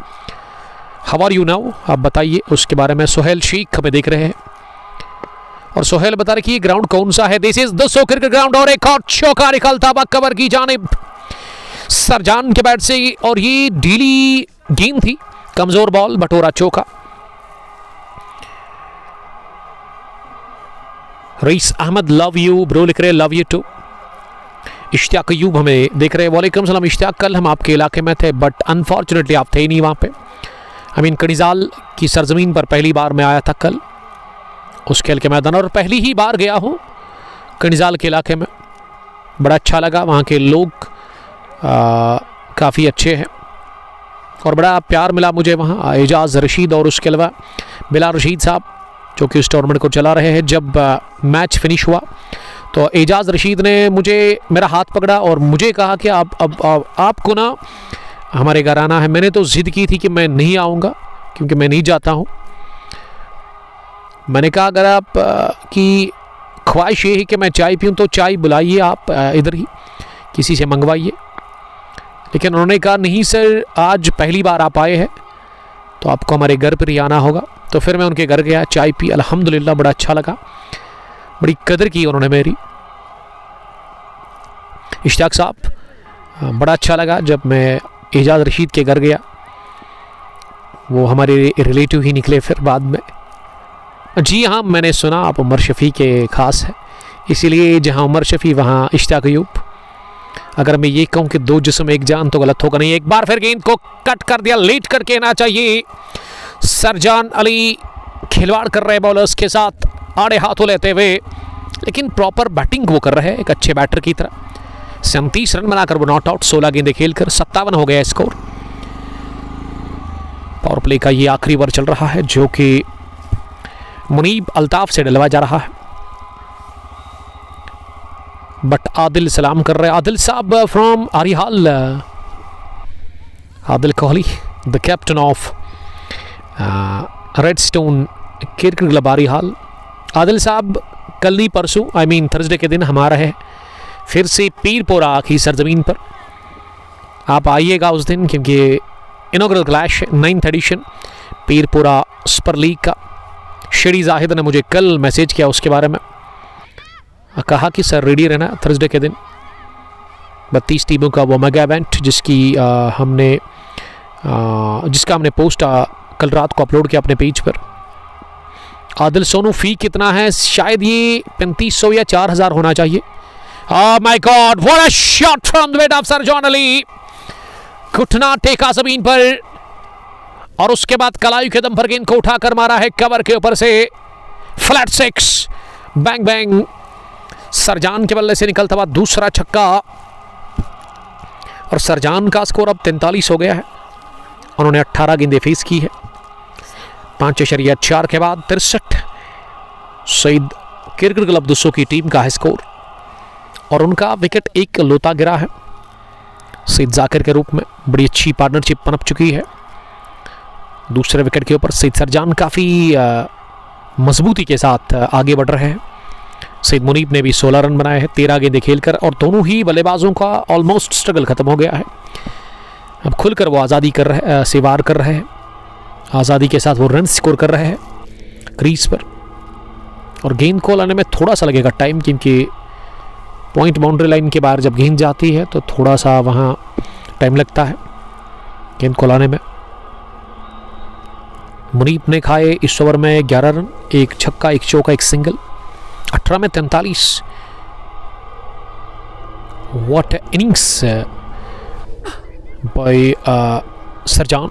हाउ आर यू नाउ, आप बताइए उसके बारे में। सोहेल शेख हमें देख रहे हैं, और सोहेल बता रहे कि ये ग्राउंड कौन सा है। दिस इज 200 क्रिकेट ग्राउंड, और एक और चौका निकलता हुआ कवर की जानिब सरजान के बैट से, और ये ढीली गेंद थी, कमजोर बॉल, बटोरा चौका। Raees Ahmed love you bro लिख रहे, love you too. Ishtiaq Ayub हमें देख रहे हैं। वालेकुम सलाम इश्तियाक, कल हम आपके इलाके में थे, बट अनफॉर्चुनेटली आप थे ही नहीं वहाँ पे। कनिजाल की सरजमीन पर पहली बार मैं आया था कल उस खेल के मैदान, और पहली ही बार गया हूँ कनिजाल के इलाके में। बड़ा अच्छा लगा, वहाँ के लोग काफ़ी अच्छे हैं, और बड़ा प्यार मिला मुझे वहाँ। एजाज रशीद और उसके अलावा बिलाल रशीद साहब जो कि उस टूर्नामेंट को चला रहे हैं। जब मैच फिनिश हुआ तो एजाज रशीद ने मेरा हाथ पकड़ा और मुझे कहा कि आपको ना हमारे घर आना है। मैंने तो ज़िद की थी कि मैं नहीं आऊँगा, क्योंकि मैं नहीं जाता हूँ। मैंने कहा अगर आप की ख्वाहिश ये है कि मैं चाय पीऊँ तो चाय बुलाइए आप इधर ही, किसी से मंगवाइए। लेकिन उन्होंने कहा नहीं सर, आज पहली बार आप आए हैं तो आपको हमारे घर पर ही आना होगा। तो फिर मैं उनके घर गया, चाय पी, अल्हम्दुलिल्लाह बड़ा अच्छा लगा, बड़ी कदर की उन्होंने मेरी। इश्तियाक साहब, बड़ा अच्छा लगा जब मैं एजाज रशीद के घर गया, वो हमारे रिलेटिव ही निकले फिर बाद में। जी हाँ, मैंने सुना आप उमर शफ़ी के ख़ास हैं, इसीलिए जहाँ उमर शफ़ी वहाँ इश्तियाक अयूब। अगर मैं ये कहूँ कि दो जिस्म एक जान तो गलत होगा नहीं। एक बार फिर गेंद को कट कर दिया, लेट करके ना चाहिए। सरजान अली खिलवाड़ कर रहे बॉलर्स के साथ, आड़े हाथों लेते हुए, लेकिन प्रॉपर बैटिंग वो कर रहे हैं एक अच्छे बैटर की तरह। 37 रन बनाकर वो नॉट आउट, 16 गेंदें खेलकर 57 हो गया स्कोर। पावर प्ले का ये आखिरी ओवर चल रहा है जो कि मुनीब अल्ताफ से डलवा जा रहा है, बट आदिल सलाम कर रहे हैं। Adil sahab from Arihal, Adil Kohli the captain of Redstone cricket club Arihal. Adil sahab कल ही परसों थर्सडे के दिन हमारा है फिर से पीरपोरा की सरजमीन पर, आप आइएगा उस दिन, क्योंकि inaugural clash 9th edition Pirpora super league का। शेरी जाहिद ने मुझे कल मैसेज किया उसके बारे में, कहा कि सर रेडी रहना थर्सडे के दिन। 32 टीमों का वो मेगा इवेंट जिसका हमने पोस्ट कल रात को अपलोड किया अपने पेज पर। आदिल सोनू, फी कितना है? शायद ये 3500 या 4000 होना चाहिए। Oh my God, what a shot from the weight of Sarjan Ali. घुटना टेका जमीन पर और उसके बाद कलाई के दम पर गेंद को उठाकर मारा है कवर के ऊपर से, फ्लैट 6, बैंग बैंग। सरजान के बल्ले से निकलता हुआ दूसरा छक्का और सरजान का स्कोर अब 43 हो गया है। उन्होंने 18 गेंदें फेस की है। 5.4 के बाद 63 सईद क्रिकेट क्लब दुस्सो की टीम का है स्कोर, और उनका विकेट एक लोता गिरा है सईद जाकिर के रूप में। बड़ी अच्छी पार्टनरशिप पनप चुकी है। दूसरे विकेट के ऊपर सईद सरजान काफ़ी मजबूती के साथ आगे बढ़ रहे हैं। सईद मुनीब ने भी 16 रन बनाए हैं 13 गेंदें खेलकर, और दोनों ही बल्लेबाजों का ऑलमोस्ट स्ट्रगल खत्म हो गया है। अब खुलकर वो आज़ादी से वार कर रहे हैं, आज़ादी के साथ वो रन स्कोर कर रहे हैं क्रीज पर। और गेंद को लाने में थोड़ा सा लगेगा टाइम, क्योंकि पॉइंट बाउंड्री लाइन के बाहर जब गेंद जाती है तो थोड़ा सा वहाँ टाइम लगता है गेंद को लाने में। मुनीब ने खाए इस ओवर में 11 रन, एक छक्का, एक चौका, एक सिंगल, 18 में 43। What innings bye Sir John.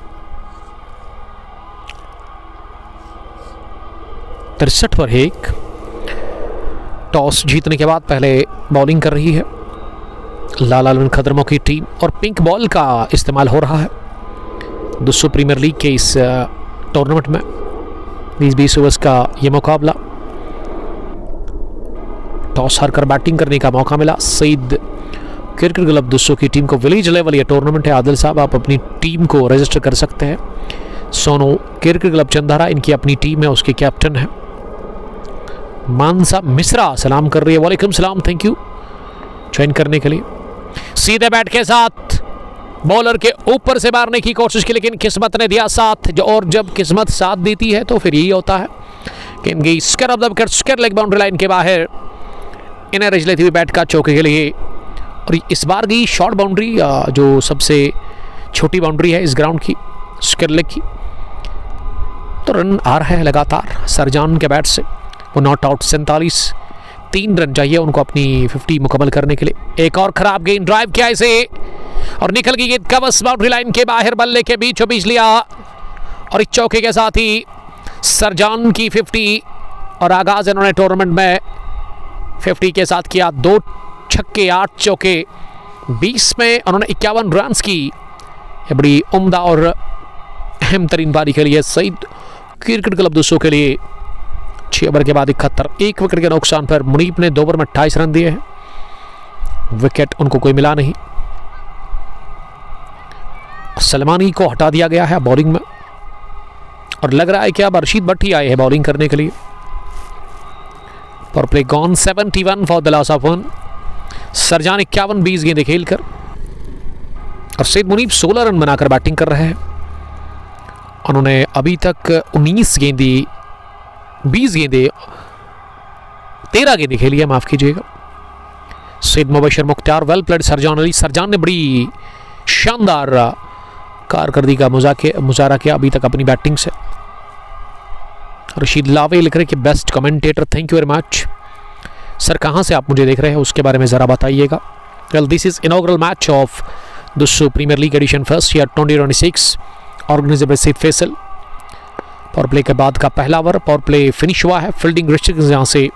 63 पर एक। टॉस जीतने के बाद पहले बॉलिंग कर रही है लाला लाजपत खदरमों की टीम, और पिंक बॉल का इस्तेमाल हो रहा है दुस्सो प्रीमियर लीग के इस टूर्नामेंट में। 20 ओवर्स का ये मुकाबला, टॉस हारकर बैटिंग करने का मौका मिला सईद क्रिकेट क्लब दुस्सो की टीम को। विलेज लेवल ये टूर्नामेंट है। आदिल साहब, आप अपनी टीम को रजिस्टर कर सकते हैं। सोनू क्रिकेट क्लब चंदारा इनकी अपनी टीम है, उसके कैप्टन है। मानसा मिश्रा सलाम कर रही है। वालेकुम सलाम, थैंक यू ज्वाइन करने के लिए। सीधे बैट के साथ बॉलर के ऊपर से मारने की कोशिश की, लेकिन किस्मत ने दिया साथ, और जब किस्मत साथ देती है तो फिर यही होता है। गेंद गई square of the wicket, square leg boundary line के बाहर। इन्हें रज लेती हुई बैट का चौके के लिए, और इस बार गई शॉर्ट बाउंड्री, जो सबसे छोटी बाउंड्री है इस ग्राउंड की, स्क्वायर लेग की। तो रन आ रहे हैं लगातार सरजान के बैट से। वो नॉट आउट 47, 3 रन चाहिए उनको अपनी 50 मुकम्मल करने के लिए। एक और खराब गेंद, ड्राइव किया इसे और निकल गई गेंद कवच बाउंड्री लाइन के बाहर, बल्ले के बीचों बीच लिया, और इस चौके के साथ ही सरजान की 50, और आगाज इन्होंने टूर्नामेंट में 50 के साथ किया। 2 छक्के 8 चौके, 20 में उन्होंने 51 रन की। ये बड़ी उम्दा और अहम तरीन पारी के लिए सईद क्रिकेट क्लब दुस्सो के लिए। 6 ओवर के बाद 71, 1 विकेट के नुकसान पर मुनीब ने 2 ओवर में 28 रन दिए हैं। विकेट उनको कोई मिला नहीं। सलमानी को हटा दिया गया है बॉलिंग में, और लग रहा है कि अब अर्शीद भट्टी आए हैं बॉलिंग करने के लिए। Power play gone, 71 for the loss of 1। Sir John 51-20 गेंदें खेलकर और सईद मुनीब 16 रन बनाकर बैटिंग कर रहे हैं। उन्होंने अभी तक 19 गेंदें 20 गेंदें 13 गेंदें खेली है, माफ कीजिएगा। Syed Mubashar Mukhtar well played Sarjan Ali. सरजान ने बड़ी शानदार कारकर्दगी का मुजाहरा किया अभी तक अपनी बैटिंग से। रशीद लावे लिख रहे कि best commentator, thank you very much sir. कहाँ से आप मुझे देख रहे हैं उसके बारे में ज़रा बताइएगा। Well this is inaugural match of Dussu premier league edition first year 2026 organised by Saeed Faisal. Power play के बाद का पहला ओवर, पावर प्ले फिनिश हुआ है। फील्डिंग रिस्ट्रिक्शंस यहाँ से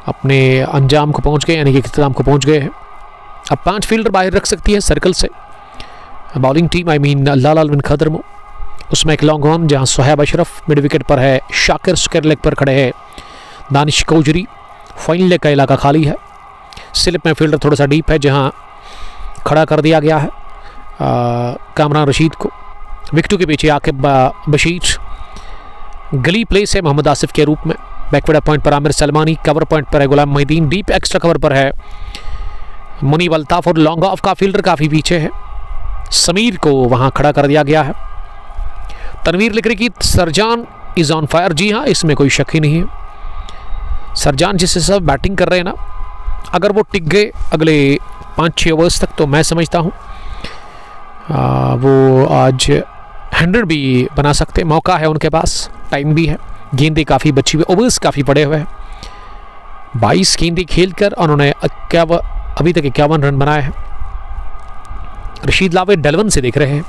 अपने अंजाम को पहुँच गए, यानी कि इख्तिताम को पहुँच गए हैं। अब 5 फील्डर बाहर रख सकती है सर्कल से बॉलिंग टीम, आई मीन लाल बिन खदरमो। उसमें एक लॉन्ग ऑन जहाँ सोहेब अशरफ मिड विकेट पर है, शाकिर स्क्वायर लेग पर खड़े हैं दानिश कौजरी। फाइनल लेग का इलाका खाली है। स्लिप में फील्डर थोड़ा सा डीप है जहाँ खड़ा कर दिया गया है कामरान रशीद को। विकेटों के पीछे आकिब बशीर। गली प्लेस है मोहम्मद आसिफ के रूप में। बैकवर्ड पॉइंट पर आमिर सलमानी, कवर पॉइंट पर है गुलाम मोहिद्दीन, डीप एक्स्ट्रा कवर पर है मुनीब अल्ताफ और लॉन्ग ऑफ का फील्डर काफ़ी पीछे है, समीर को वहाँ खड़ा कर दिया गया है। तनवीर लिख रही कि सरजान इज़ ऑन फायर। जी हाँ, इसमें कोई शक ही नहीं है। सरजान जिस हिसाब बैटिंग कर रहे हैं ना, अगर वो टिक गए अगले 5-6 ओवर्स तक तो मैं समझता हूँ वो आज 100 भी बना सकते। मौका है उनके पास, टाइम भी है, गेंदें काफ़ी बची हुई, ओवर्स काफ़ी पड़े हुए हैं। 22 गेंदें खेलकर उन्होंने अभी तक 51 रन बनाए हैं। रशीद लावे डलवन से देख रहे हैं।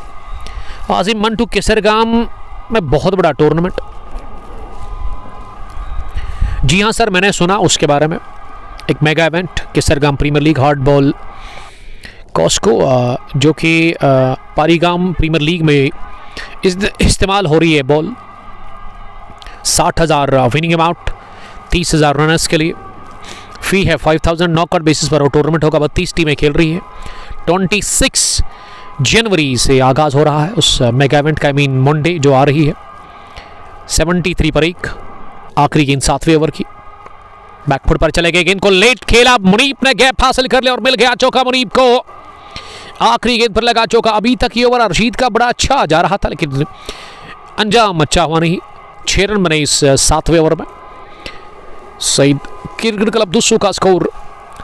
आजिम मंटू केसरगाम में बहुत बड़ा टूर्नामेंट। जी हाँ सर, मैंने सुना उसके बारे में। एक mega event Kesargam premier league hard ball Cosco जो कि पारीगाम प्रीमियर लीग में इस्तेमाल हो रही है बॉल। 60,000 विनिंग अमाउंट, 30,000 रनर्स के लिए। फी है 5,000। नॉकआउट बेसिस पर वो टूर्नामेंट होगा। 32 टीमें खेल रही है। 26 जनवरी से आगाज़ हो रहा है उस मेगा इवेंट का, आई मीन मंडे जो आ रही है। 73 पर 1, आखिरी गेंद 7वें ओवर की। बैकफुट पर चले गए, गेंद को लेट खेला, मुनीब ने गैप हासिल कर लिया और मिल गया चौका मुनीब को। आखिरी गेंद पर लगा चौका। अभी तक ये ओवर रशीद का बड़ा अच्छा जा रहा था, लेकिन अंजाम अच्छा हुआ नहीं। 6 रन बने इस 7वें ओवर में। सईद क्रिकेट क्लब दुस्सू का स्कोर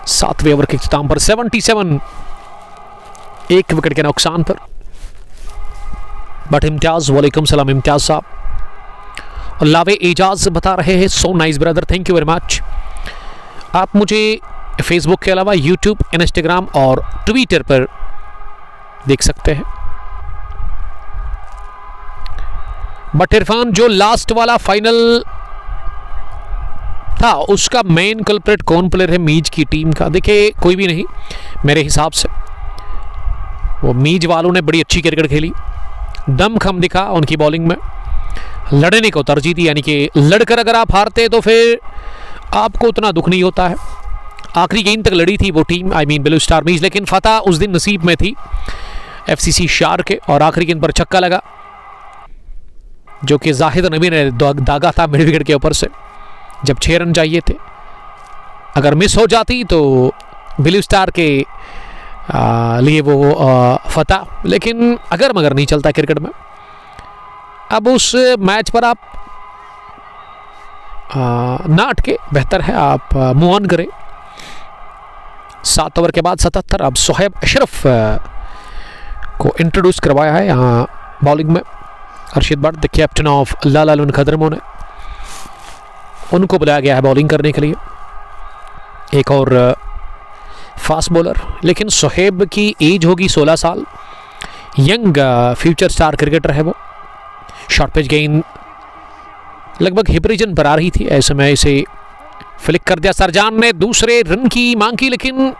7वें ओवर के इख्तिताम पर 77, 1 विकेट के नुकसान पर। बट इम्तियाज, वालेकुम सलाम इम्तियाज साहब। और लावे एजाज बता रहे हैं so nice brother, thank you very much. आप मुझे फेसबुक के अलावा यूट्यूब, इंस्टाग्राम और ट्विटर पर देख सकते हैं। बट इरफान, जो लास्ट वाला फाइनल था उसका मेन कल्प्रेट कौन प्लेयर है मीज की टीम का? देखिए, कोई भी नहीं मेरे हिसाब से। वो मीज वालों ने बड़ी अच्छी क्रिकेट खेली, दमखम दिखा उनकी बॉलिंग में, लड़ने को तरजीह दी। यानी कि लड़कर अगर आप हारते तो फिर आपको उतना दुख नहीं होता है। आखिरी गेंद तक लड़ी थी वो team, I mean blue star मीज, लेकिन फतह उस दिन नसीब में थी FCC शार के। और आखिरी गेंद पर छक्का लगा जो कि जाहिद नबी ने दागा था मिड विकेट के ऊपर से, जब 6 रन चाहिए थे। अगर मिस हो जाती तो ब्लू स्टार के लिए वो फतह, लेकिन अगर मगर नहीं चलता क्रिकेट में। अब उस मैच पर आप ना अटके, बेहतर है आप मूव ऑन करें। 7 ओवर के बाद 77। अब सोहेब अशरफ को इंट्रोड्यूस करवाया है यहाँ बॉलिंग में Arshid Bhatt, the captain of लाल खदरमो ने उनको बुलाया गया है बॉलिंग करने के लिए। एक और फास्ट बॉलर, लेकिन सोहेब की एज होगी 16 साल। यंग फ्यूचर स्टार क्रिकेटर है वो। शॉर्ट पिच गेंद लगभग हिप रीजन पर आ रही थी, ऐसे में इसे फ्लिक कर दिया। सरजान ने दूसरे रन की मांग की, लेकिन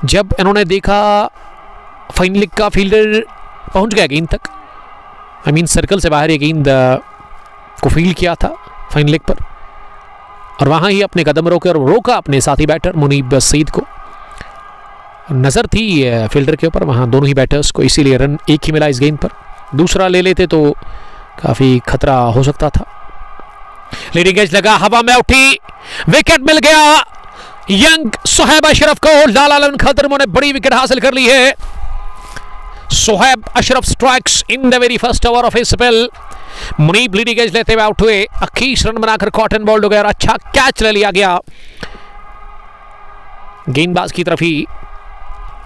जब इन्होंने देखा फाइनल लेग का फील्डर पहुंच गया गेंद तक, आई मीन सर्कल से बाहर ये गेंद को फील्ड किया था फाइनल लेग पर, और वहाँ ही अपने कदम रोके और रोका अपने साथी बैटर मुनीब सईद को। नज़र थी फील्डर के ऊपर वहाँ दोनों ही बैटर्स को, इसीलिए रन एक ही मिला इस गेंद पर। दूसरा ले लेते तो काफ़ी खतरा हो सकता था। लीडिंग एज लगा, हवा में उठी, विकेट मिल गया। यंग सोहेब अशरफ को लाला लन खतरमों ने बड़ी विकेट हासिल कर ली है। Sohaib Ashraf strikes in the very first over of his spell. Muneeb leading edge लेते हुए आउट हुए। 21 रन बनाकर कॉटन बॉल्ड हो गया और अच्छा कैच ले लिया गया। गेंदबाज की तरफ ही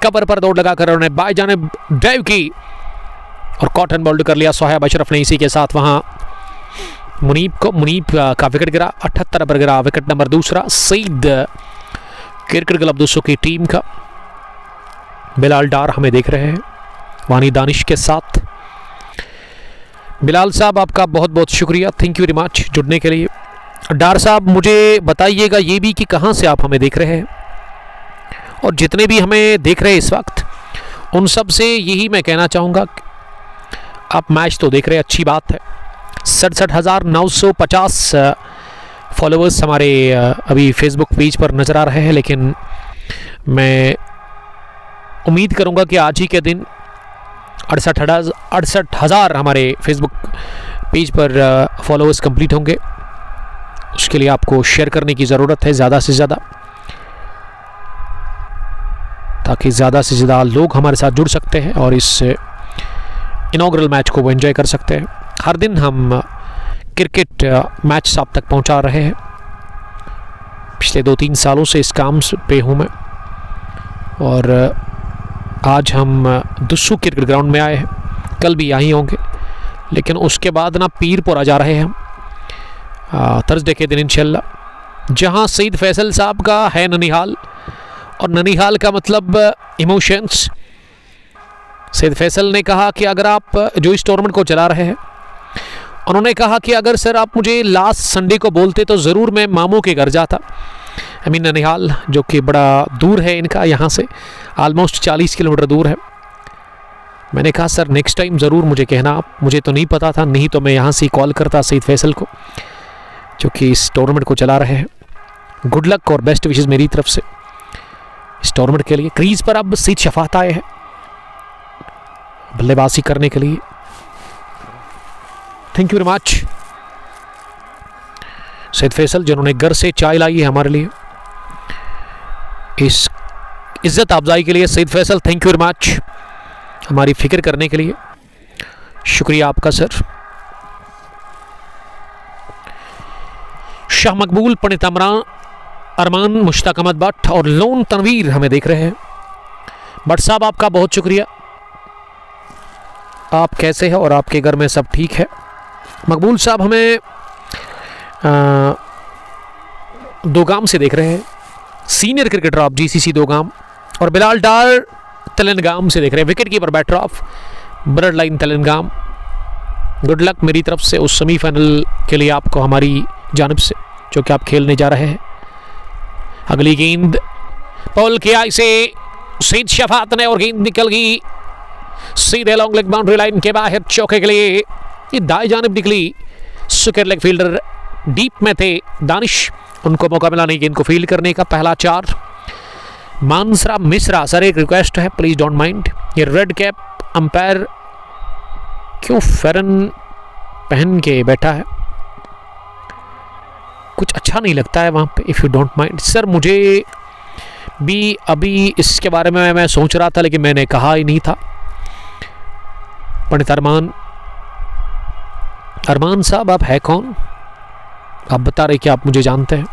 कवर पर दौड़ लगाकर उन्होंने बाएं जानिब ड्राइव की और कॉटन बॉल्ड कर लिया सोहेब अशरफ ने। इसी के साथ वहां मुनीब का विकेट गिरा। 78 पर गिरा विकेट नंबर दूसरा सईद क्रिकेट क्लब दोस्तों की टीम का। बिलाल डार हमें देख रहे हैं वानी दानिश के साथ। बिलाल साहब आपका बहुत बहुत शुक्रिया, थैंक यू वेरी मच जुड़ने के लिए। डार साहब मुझे बताइएगा ये भी कि कहाँ से आप हमें देख रहे हैं और जितने भी हमें देख रहे हैं इस वक्त उन सब से यही मैं कहना चाहूँगा आप मैच तो देख रहे हैं, अच्छी बात है। 67,950 फॉलोअर्स हमारे अभी फेसबुक पेज पर नज़र आ रहे हैं, लेकिन मैं उम्मीद करूंगा कि आज ही के दिन 68,000 हमारे फेसबुक पेज पर फॉलोअर्स कंप्लीट होंगे। उसके लिए आपको शेयर करने की ज़रूरत है ज़्यादा से ज़्यादा, ताकि ज़्यादा से ज़्यादा लोग हमारे साथ जुड़ सकते हैं और इस इनॉग्रल मैच को वो एंजॉय कर सकते हैं। हर दिन हम क्रिकेट मैच आप तक पहुंचा रहे हैं। पिछले 2-3 सालों से इस काम पे हूं मैं और आज हम दुस्सू क्रिकेट ग्राउंड में आए हैं। कल भी यहीं होंगे, लेकिन उसके बाद ना पीरपुरा जा रहे हैं हम थर्सडे के दिन इंशाल्लाह, जहां सईद फैसल साहब का है ननिहाल। और ननिहाल का मतलब इमोशंस। सईद फैसल ने कहा कि अगर आप जो इस टूर्नामेंट को चला रहे हैं, उन्होंने कहा कि अगर सर आप मुझे लास्ट संडे को बोलते तो ज़रूर मैं मामू के घर जाता। आई मीन ननिहाल, जो कि बड़ा दूर है इनका यहाँ से, ऑलमोस्ट 40 किलोमीटर दूर है। मैंने कहा सर नेक्स्ट टाइम ज़रूर मुझे कहना आप, मुझे तो नहीं पता था, नहीं तो मैं यहाँ से कॉल करता सईद फैसल को जो कि इस टूर्नामेंट को चला रहे हैं। गुड लक और बेस्ट विशेज़ मेरी तरफ से इस टूर्नामेंट के लिए। क्रीज पर अब सईद शफात आए हैं बल्लेबाजी करने के लिए। Thank you very much Saeed Faisal, जिन्होंने घर से चाय लाई है हमारे लिए, इस इज्जत अफजाई के लिए। Saeed Faisal thank you very much हमारी फिक्र करने के लिए, शुक्रिया आपका सर। शाह मकबूल, पंडित अरमान, मुश्ताक अहमद भट्ट और लोन तनवीर हमें देख रहे हैं। भट्ट साहब आपका बहुत शुक्रिया। आप कैसे हैं और आपके घर में सब ठीक है? मकबूल साहब हमें दोगाम से देख रहे हैं, senior cricketer of GCC Dogam. और बिलाल डार तेलंगाम से देख रहे हैं, wicket keeper batter of blood line Telangam. Good luck मेरी तरफ से उस सेमीफाइनल के लिए आपको हमारी जानिब से, जो कि आप खेलने जा रहे हैं। अगली गेंद पॉल के आई से सईद शफात ने, और गेंद निकल गई सीधे लॉन्ग लेग बाउंड्री लाइन के बाहर चौके के लिए। ये दाएं जानिब निकली। सुकर लेग फील्डर डीप में थे दानिश, उनको मौका मिला नहीं गेंद को फील्ड करने का। पहला 4 मानसरा मिश्रा, सर एक रिक्वेस्ट है प्लीज डोंट माइंड, ये रेड कैप अंपायर क्यों फेरन पहन के बैठा है, कुछ अच्छा नहीं लगता है वहाँ पे, if you don't mind. Sir मुझे भी अभी इसके बारे में मैं सोच रहा था, लेकिन मैंने कहा ही नहीं था। पंडित अरमान साहब आप है कौन? आप बता रहे कि आप मुझे जानते हैं।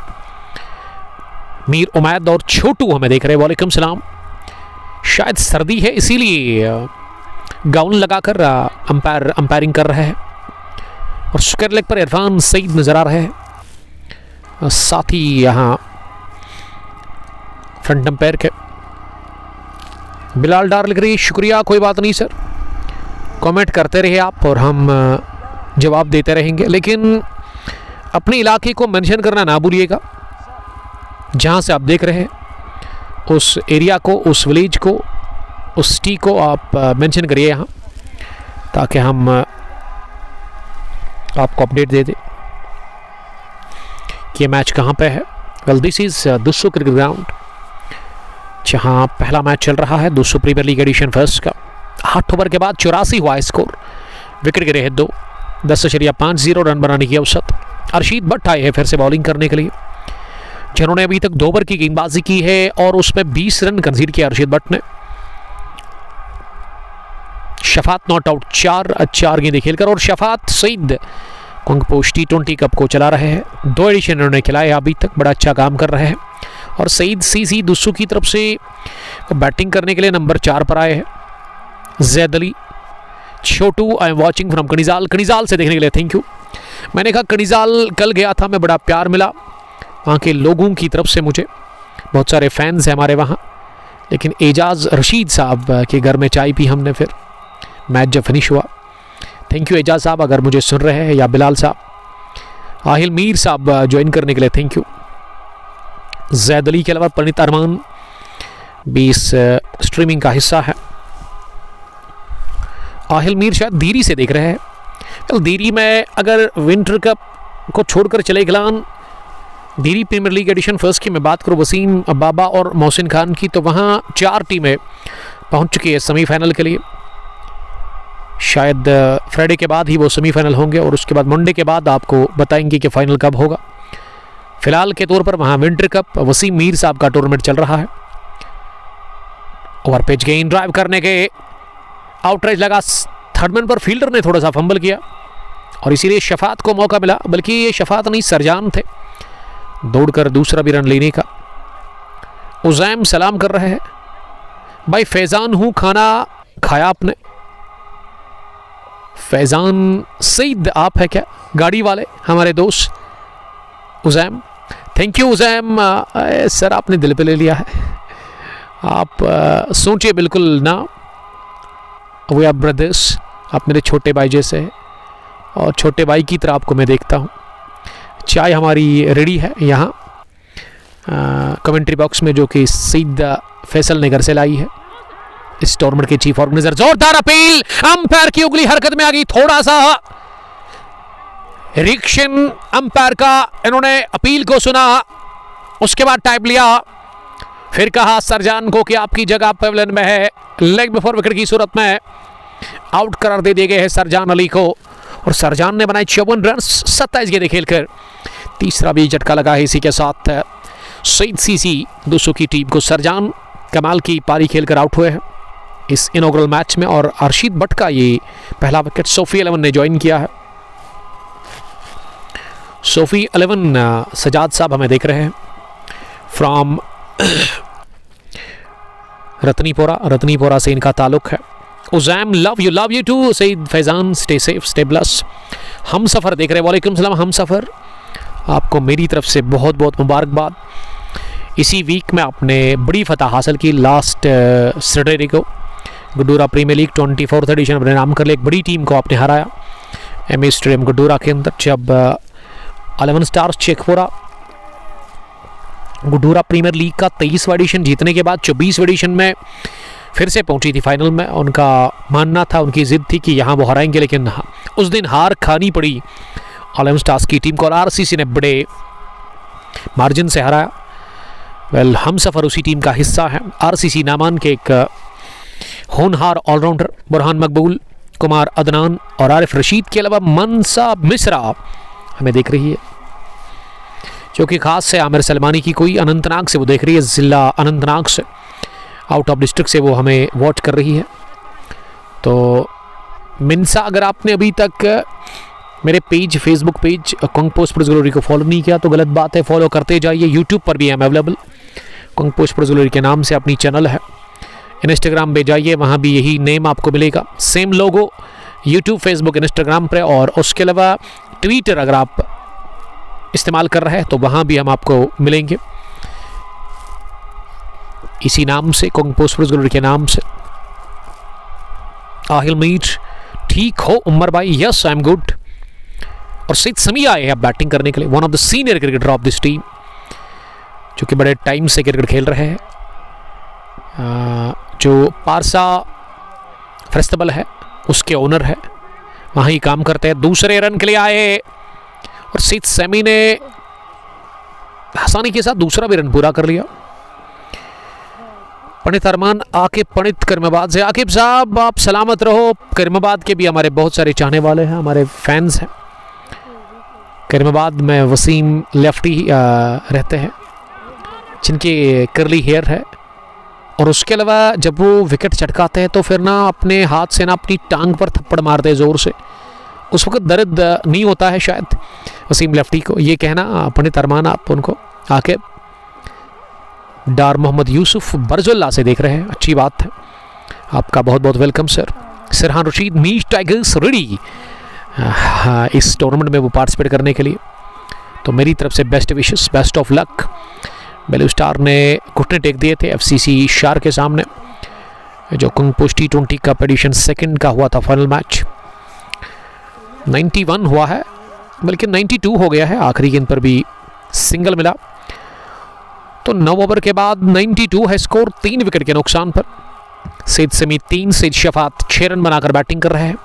मीर उमैद और छोटू हमें देख रहे हैं, वालेकुम सलाम। शायद सर्दी है इसीलिए गाउन लगाकर अंपायरिंग कर रहे हैं। और सुकर लेग पर इरफान सईद नजर आ रहे हैं, साथ ही यहाँ फ्रंट अंपायर के बिलाल डार लिख रही शुक्रिया, कोई बात नहीं सर, कमेंट करते रहिए आप और हम जवाब देते रहेंगे, लेकिन अपने इलाके को मेंशन करना ना भूलिएगा। जहाँ से आप देख रहे हैं उस एरिया को, उस विलेज को, उस सिटी को आप मेंशन करिए यहाँ, ताकि हम आपको अपडेट दे दें कि ये मैच कहाँ पे है। Well this is Dussu cricket ground, जहाँ पहला मैच चल रहा है Dussu premier league edition first का। 8 ओवर के बाद 84 हुआ स्कोर, विकेट गिरे हैं 2, 10.50 रन बनाने की औसत। अर्शीद भट्ट आए हैं फिर से बॉलिंग करने के लिए। जिन्होंने अभी तक 2 ओवर की गेंदबाजी की है और उसमें 20 रन कंसीड किया अर्शद भट्ट ने। शफात नॉट आउट 4 गेंदें खेलकर, और शफात सईद कंगपोश T20 कप को चला रहे हैं। 2 एडिशन इन्होंने खिलाए अभी तक, बड़ा अच्छा काम कर रहे हैं। और सईद सीसी दुस्सू की तरफ से बैटिंग करने के लिए नंबर 4 पर आए हैं। जैद अली छोटू आई एम वॉचिंग फ्रॉम कनिजाल से देखने के लिए थैंक यू। मैंने कहा कनिजाल कल गया था मैं, बड़ा प्यार मिला वहाँ के लोगों की तरफ से, मुझे बहुत सारे फैंस हैं हमारे वहाँ। लेकिन एजाज रशीद साहब के घर में चाय पी हमने फिर मैच जब फिनिश हुआ। थैंक यू एजाज साहब अगर मुझे सुन रहे हैं, या बिलाल साहब। आहिल मीर साहब ज्वाइन करने के लिए थैंक यू। जैद अली के अलावा परिणीत अरमान भी इस स्ट्रीमिंग का हिस्सा है। आहिल मीर शायद दीरी से देख रहे हैं। कल दीरी में अगर विंटर कप को छोड़कर चले खिलान, दीरी प्रीमियर लीग एडिशन फर्स्ट की मैं बात करूँ वसीम बाबा और मोहसिन खान की, तो वहाँ 4 टीमें पहुँच चुकी है सेमीफाइनल के लिए। शायद फ्राइडे के बाद ही वो सेमीफाइनल होंगे और उसके बाद मंडे के बाद आपको बताएंगे कि फाइनल कब होगा। फिलहाल के तौर पर वहाँ विंटर कप वसीम मीर साहब का टूर्नामेंट चल रहा है। ओवर पिच गेंद ड्राइव करने के आउटरेज लगा, थर्डमैन पर फील्डर ने थोड़ा सा फंबल किया और इसीलिए शफात को मौका मिला, बल्कि ये शफात नहीं सरजान थे दौड़कर दूसरा भी रन लेने का। उजैम सलाम कर रहे हैं, भाई फैजान हूँ, खाना खाया आपने? फैजान सईद आप है क्या, गाड़ी वाले हमारे दोस्त उजैम? थैंक यू उजैम सर, आपने दिल पे ले लिया है। आप सोचिए बिल्कुल ना, वी आर ब्रदर्स, आप मेरे छोटे भाई जैसे हैं और छोटे भाई की तरह आपको मैं देखता हूँ। चाय हमारी रेडी है यहाँ कमेंट्री बॉक्स में, जो कि सईद फैसल ने घर से लाई है। इस टूर्नामेंट के चीफ ऑर्गेनाइजर, जोरदार अपील, अंपायर की उंगली हरकत में आ गई, थोड़ा सा रिएक्शन अंपायर का, इन्होंने अपील को सुना, उसके बाद टाइप लिया, फिर कहा सरजान को कि आपकी जगह पेविलियन में है। लेग बिफोर विकेट की सूरत में आउट करार दे दिए गए हैं सरजान अली को, और सरजान ने बनाए 54 रन 27 गेंदें खेलकर। तीसरा भी झटका लगा है इसी के साथ सईद सीसी दूसरों की टीम को। सरजान कमाल की पारी खेलकर आउट हुए हैं इस इनॉग्रल मैच में, और अर्शद भट्ट का ये पहला विकेट सोफी 11 ने ज्वाइन किया है। सोफी 11 सजाद साहब हमें देख रहे हैं फ्रॉम रतनीपोरा से इनका ताल्लुक है। Uzaim love you too Syed Faizan, stay safe stay bless. हम सफ़र देख रहे हैं, वालेकुम सलाम हम सफ़र, आपको मेरी तरफ से बहुत बहुत मुबारकबाद। इसी वीक में आपने बड़ी फतह हासिल की, लास्ट सैटरडे को गुड्डूरा प्रीमियर लीग 24th एडिशन अपने नाम कर ले, एक बड़ी टीम को आपने हराया एमए स्टेडियम गुड्डूरा के अंदर, जब 11 स्टार्स शेखपुरा गुड्डूरा प्रीमियर लीग का 23वां एडिशन जीतने के बाद 24वें एडिशन में फिर से पहुंची थी फाइनल में। उनका मानना था, उनकी ज़िद थी कि यहाँ वो हराएंगे, लेकिन उस दिन हार खानी पड़ी 11 स्टार्स की टीम को, और आरसीसी ने बड़े मार्जिन से हराया। वेल, हम सफ़र उसी टीम का हिस्सा है। आरसीसी नामान के एक होनहार ऑलराउंडर बुरहान मकबूल, कुमार अदनान और आरिफ रशीद के अलावा मनसा मिश्रा हमें देख रही है, जो कि खास से आमिर सलमानी की कोई अनंतनाग से वो देख रही है, ज़िला अनंतनाग से, आउट ऑफ डिस्ट्रिक्ट से वो हमें वॉच कर रही है। तो मिनसा, अगर आपने अभी तक मेरे page Facebook page Kangpo sports glory को फॉलो नहीं किया तो गलत बात है, फॉलो करते जाइए। यूट्यूब पर भी हम अवेलेबल, कंगपो स्पोर्ट्स ग्लोरी के नाम से अपनी चैनल है। इंस्टाग्राम पे जाइए, वहाँ भी यही नेम आपको मिलेगा, सेम लोगो यूट्यूब फेसबुक इंस्टाग्राम पर, और उसके अलावा ट्विटर अगर आप इस्तेमाल कर रहे हैं तो वहाँ भी हम आपको मिलेंगे इसी नाम से, कंगपो स्पोर्ट्स ग्लोरी के नाम से। आहिल मीर, ठीक हो उमर भाई? Yes I am good. और सईद समी आए हैं बैटिंग करने के लिए, one of the senior cricketer of this team, जो कि बड़े टाइम से क्रिकेट खेल रहे हैं, जो पारसा फेस्टिवल है उसके ओनर है, वहाँ ही काम करते हैं। दूसरे रन के लिए आए और सईद समी ने आसानी के साथ दूसरा भी रन पूरा कर लिया। पंडित अरमान आकिब पंडित करीमाबाद से, आकिब साहब आप सलामत रहो। करीमाबाद के भी हमारे बहुत सारे चाहने वाले हैं, हमारे फैंस हैं। करीमाबाद में वसीम लेफ्टी रहते हैं, जिनके करली हेयर है, और उसके अलावा जब वो विकेट चटकाते हैं तो फिर ना अपने हाथ से ना अपनी टांग पर थप्पड़ मारते हैं ज़ोर से, उस वक्त दर्द नहीं होता है शायद वसीम लेफ्टी को। ये कहना पंडित अरमान आप उनको आके डार मोहम्मद यूसुफ बरजुल्ला से देख रहे हैं, अच्छी बात है, आपका बहुत बहुत वेलकम सर। सरहान रशीद मीच टाइगर्स रेडी इस टूर्नामेंट में वो पार्टिसिपेट करने के लिए, तो मेरी तरफ से best wishes, best of luck. Blue star ने घुटने टेक दिए थे FCC शार के सामने, जो कुंगपुश T20 कप एडिशन 2 का हुआ था फाइनल मैच। 91 हुआ है, बल्कि 92 हो गया है, आखिरी गेंद पर भी सिंगल मिला। तो 9 ओवर के बाद 92 है स्कोर, 3 विकेट के नुकसान पर। सईद समी 3, सईद शफात 6 रन बनाकर बैटिंग कर रहे हैं।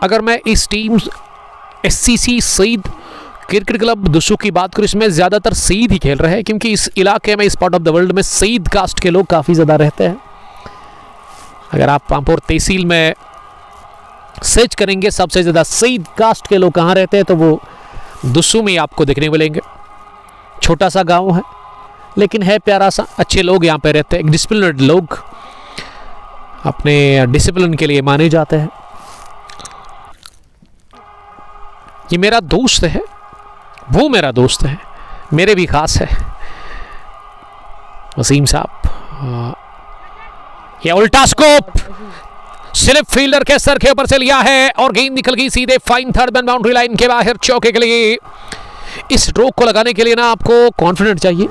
अगर मैं इस team SCC Syed cricket club Dussu की बात करूँ, इसमें ज़्यादातर सईद ही खेल रहे हैं, क्योंकि इस इलाके में, इस पार्ट ऑफ द वर्ल्ड में सईद कास्ट के लोग काफ़ी ज़्यादा रहते हैं। अगर आप पामपुर तहसील में सर्च करेंगे सबसे ज़्यादा सईद कास्ट के लोग कहाँ रहते हैं, तो वो दुसू में आपको देखने मिलेंगे। छोटा सा गांव है लेकिन है प्यारा सा, अच्छे लोग यहाँ पे रहते हैं, डिसिप्लिन्ड लोग, अपने डिसिप्लिन के लिए माने जाते हैं। ये मेरा दोस्त है, वो मेरा दोस्त है, मेरे भी खास है वसीम साहब। ये उल्टा स्कोप स्लिप फील्डर के सर के ऊपर से लिया है और गेंद निकल गई सीधे fine third man boundary line के बाहर चौके के लिए। इस स्ट्रोक को लगाने के लिए ना आपको कॉन्फिडेंट चाहिए,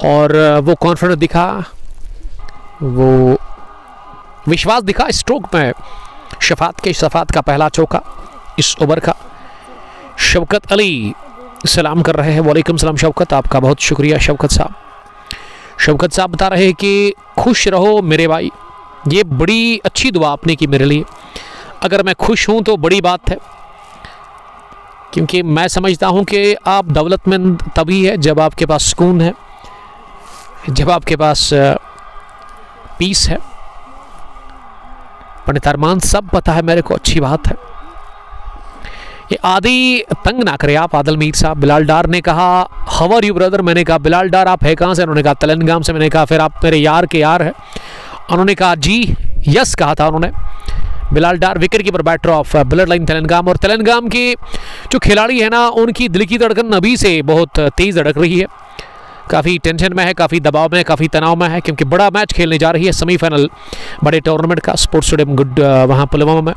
और वो कॉन्फिडेंट दिखा, वो विश्वास दिखा स्ट्रोक में। शफात का पहला चौका इस ओवर का। शौकत अली सलाम कर रहे हैं, वालेकुम सलाम शौकत, आपका बहुत शुक्रिया शौकत साहब। शौकत साहब बता रहे हैं कि खुश रहो मेरे भाई, ये बड़ी अच्छी दुआ आपने की मेरे लिए। अगर मैं खुश हूँ तो बड़ी बात है, क्योंकि मैं समझता हूँ कि आप दौलतमंद तभी है जब आपके पास सुकून है, जब आपके पास पीस है। पंडित अरमान सब पता है मेरे को, अच्छी बात है। ये आदि तंग ना करे आप आदल मीर साहब। बिलाल डार ने कहा हाउ आर यू ब्रदर, मैंने कहा बिलाल डार आप है कहाँ से, उन्होंने कहा तेलंगाना से, मैंने कहा फिर आप मेरे यार के यार है, उन्होंने कहा जी यस कहा था उन्होंने। Bilal Dar wicket keeper batter of blood line Telangana, और तेलंगाना के जो खिलाड़ी है ना उनकी दिल की धड़कन अभी से बहुत तेज़ धड़क रही है, काफ़ी टेंशन में है, काफ़ी दबाव में है, काफ़ी तनाव में है, क्योंकि बड़ा मैच खेलने जा रही है सेमीफाइनल बड़े टूर्नामेंट का स्पोर्ट्स स्टेडियम गुड वहाँ पुलवामा में।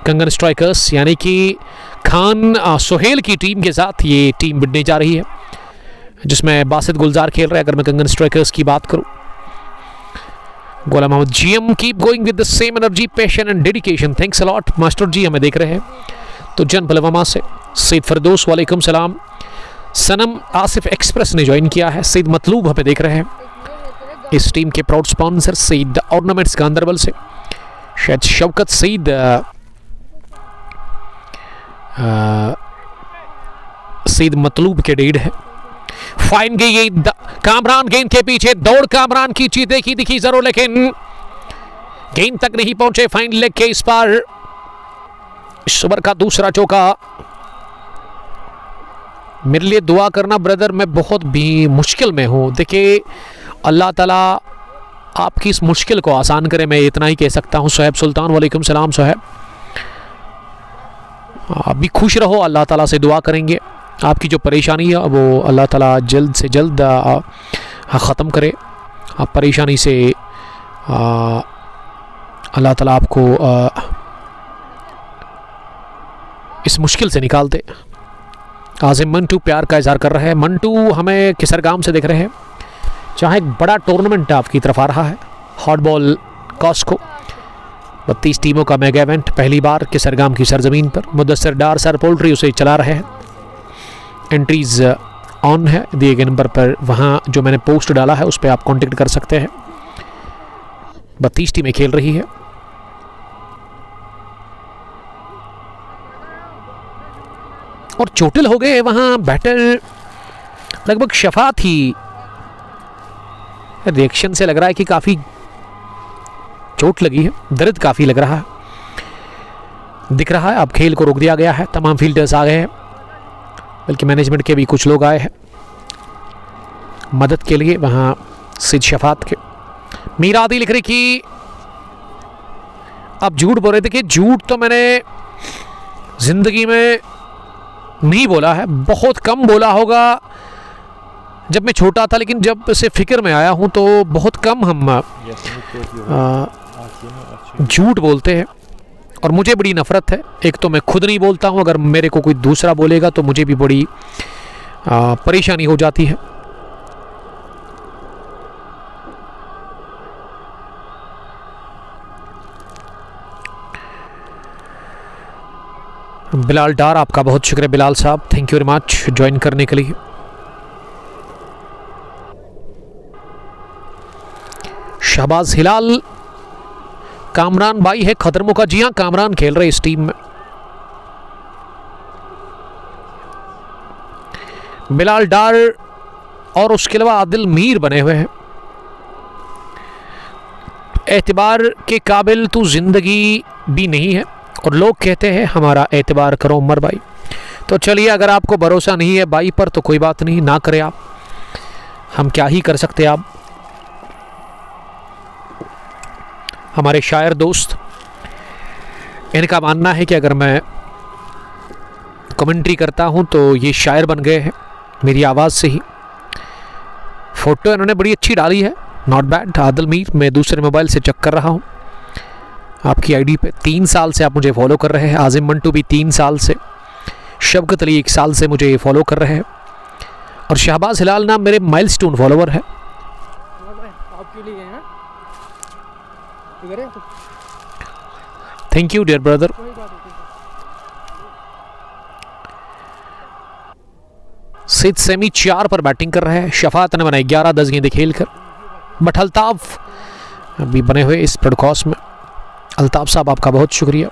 कंगन स्ट्राइकर्स यानी कि खान सोहेल की टीम के साथ ये टीम भिड़ने जा रही है, जिसमें बासित गुलजार खेल रहे हैं। अगर मैं कंगन स्ट्राइकर्स की बात करूं, Gola Mohammad GM keep going with the same energy, passion and dedication, thanks a lot master ji, हमें देख रहे हैं। तो जन पुलवामा से सईद फरदोस वालेकुम सलाम। सनम आसिफ एक्सप्रेस ने ज्वाइन किया है। सईद मतलूब हमें देख रहे हैं। इस टीम के proud sponsor Saeed ornaments Ganderbal से शायद शौकत सईद सईद मतलूब के डेड है। फाइन गई कामरान गेंद के पीछे दौड़, कामरान की चीते की दिखी जरूर, लेकिन गेंद तक नहीं पहुंचे। फाइन लेग के इस पार इस ओवर का दूसरा चौका। मेरे लिए दुआ करना ब्रदर, मैं बहुत भी मुश्किल में हूँ। देखिए अल्लाह ताला आपकी इस मुश्किल को आसान करे, मैं इतना ही कह सकता हूँ। सोहेब सुल्तान वालेकुम सलाम सोहेब, आप भी खुश रहो, अल्लाह ताला से दुआ करेंगे आपकी जो परेशानी है वो अल्लाह ताला जल्द से जल्द ख़त्म करे। आप परेशानी से अल्लाह ताला आपको इस मुश्किल से निकाल दे। आज़िम मंटू प्यार का इजहार कर रहे हैं। मंटू हमें किसरगाम से देख रहे हैं, जहाँ एक बड़ा टूर्नामेंट आपकी तरफ आ रहा है, हॉट बॉल कॉस्को 32 टीमों का मेगा इवेंट पहली बार किसरगाम की सरजमीन पर। मुदस्सिर डार सर पोल्ट्री उसे चला रहे हैं। एंट्रीज ऑन है दिए गए नंबर पर, वहाँ जो मैंने पोस्ट डाला है उस पर आप कांटेक्ट कर सकते हैं। 32 टीमें खेल रही है। और चोटिल हो गए वहाँ बैटर लगभग शफात ही। रिएक्शन से लग रहा है कि काफ़ी चोट लगी है, दर्द काफ़ी लग रहा है, दिख रहा है। अब खेल को रोक दिया गया है, तमाम फील्डर्स आ गए हैं, बल्कि मैनेजमेंट के भी कुछ लोग आए हैं। मदद के लिए वहाँ सिद शफात के। मीर आदि लिख रही कि आप झूठ बोल रहे थे। कि झूठ तो मैंने ज़िंदगी में नहीं बोला है, बहुत कम बोला होगा जब मैं छोटा था, लेकिन जब से फिक्र में आया हूँ तो बहुत कम हम झूठ बोलते हैं। और मुझे बड़ी नफ़रत है, एक तो मैं खुद नहीं बोलता हूँ, अगर मेरे को कोई दूसरा बोलेगा तो मुझे भी बड़ी परेशानी हो जाती है। बिलाल डार, आपका बहुत शुक्रिया बिलाल साहब, thank you very much join करने के लिए। शहबाज हिलाल, कामरान भाई है खतरमों का। जी हाँ, कामरान खेल रहे इस टीम में। बिलाल डार और उसके अलावा आदिल मीर बने हुए हैं। एतबार के काबिल तू जिंदगी भी नहीं है और लोग कहते हैं हमारा एतबार करो उमर भाई। तो चलिए, अगर आपको भरोसा नहीं है भाई पर तो कोई बात नहीं, ना करें आप, हम क्या ही कर सकते हैं। आप हमारे शायर दोस्त, इनका मानना है कि अगर मैं कमेंट्री करता हूं तो ये शायर बन गए हैं मेरी आवाज़ से ही। फ़ोटो इन्होंने बड़ी अच्छी डाली है, नॉट बैड। आदिल मीर, मैं दूसरे मोबाइल से चेक कर रहा हूं आपकी आईडी पे। 3 साल से आप मुझे फॉलो कर रहे हैं। आजिम मंटू भी 3 साल से, शबकत अली 1 साल से मुझे फॉलो कर रहे हैं, और शहबाज हिलाल नाम मेरे माइलस्टोन फॉलोवर है। Thank you dear brother. Sid Sami 4 पर बैटिंग कर रहे हैं। शफात ने बनाई 11-10 गेंदें खेलकर। बट अल्ताफ अभी बने हुए इस ब्रॉडकास्ट में। अल्ताफ साहब, आपका बहुत शुक्रिया।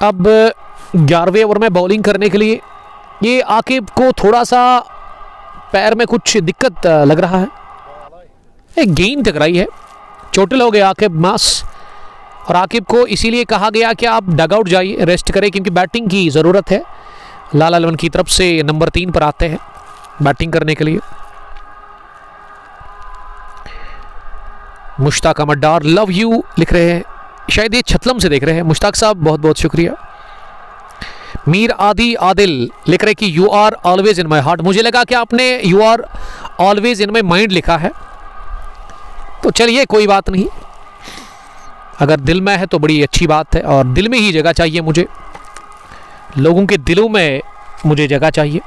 अब 11वें ओवर में बॉलिंग करने के लिए ये आकिब को थोड़ा सा पैर में कुछ दिक्कत लग रहा है। एक गेंद टकराई है, चोटिल हो गया आकिब मास, और आकिब को इसीलिए कहा गया कि आप डगआउट जाइए, रेस्ट करें, क्योंकि बैटिंग की ज़रूरत है। लाला लवन की तरफ से नंबर 3 पर आते हैं बैटिंग करने के लिए। मुश्ताक अहमद डार, लव यू लिख रहे हैं, शायद ये छतलम से देख रहे हैं। मुश्ताक साहब, बहुत बहुत शुक्रिया। मीर आदि आदिल लिख रहे कि you are always in my heart. मुझे लगा कि आपने you are always in my mind लिखा है, तो चलिए कोई बात नहीं, अगर दिल में है तो बड़ी अच्छी बात है, और दिल में ही जगह चाहिए मुझे। लोगों के दिलों में मुझे जगह चाहिए,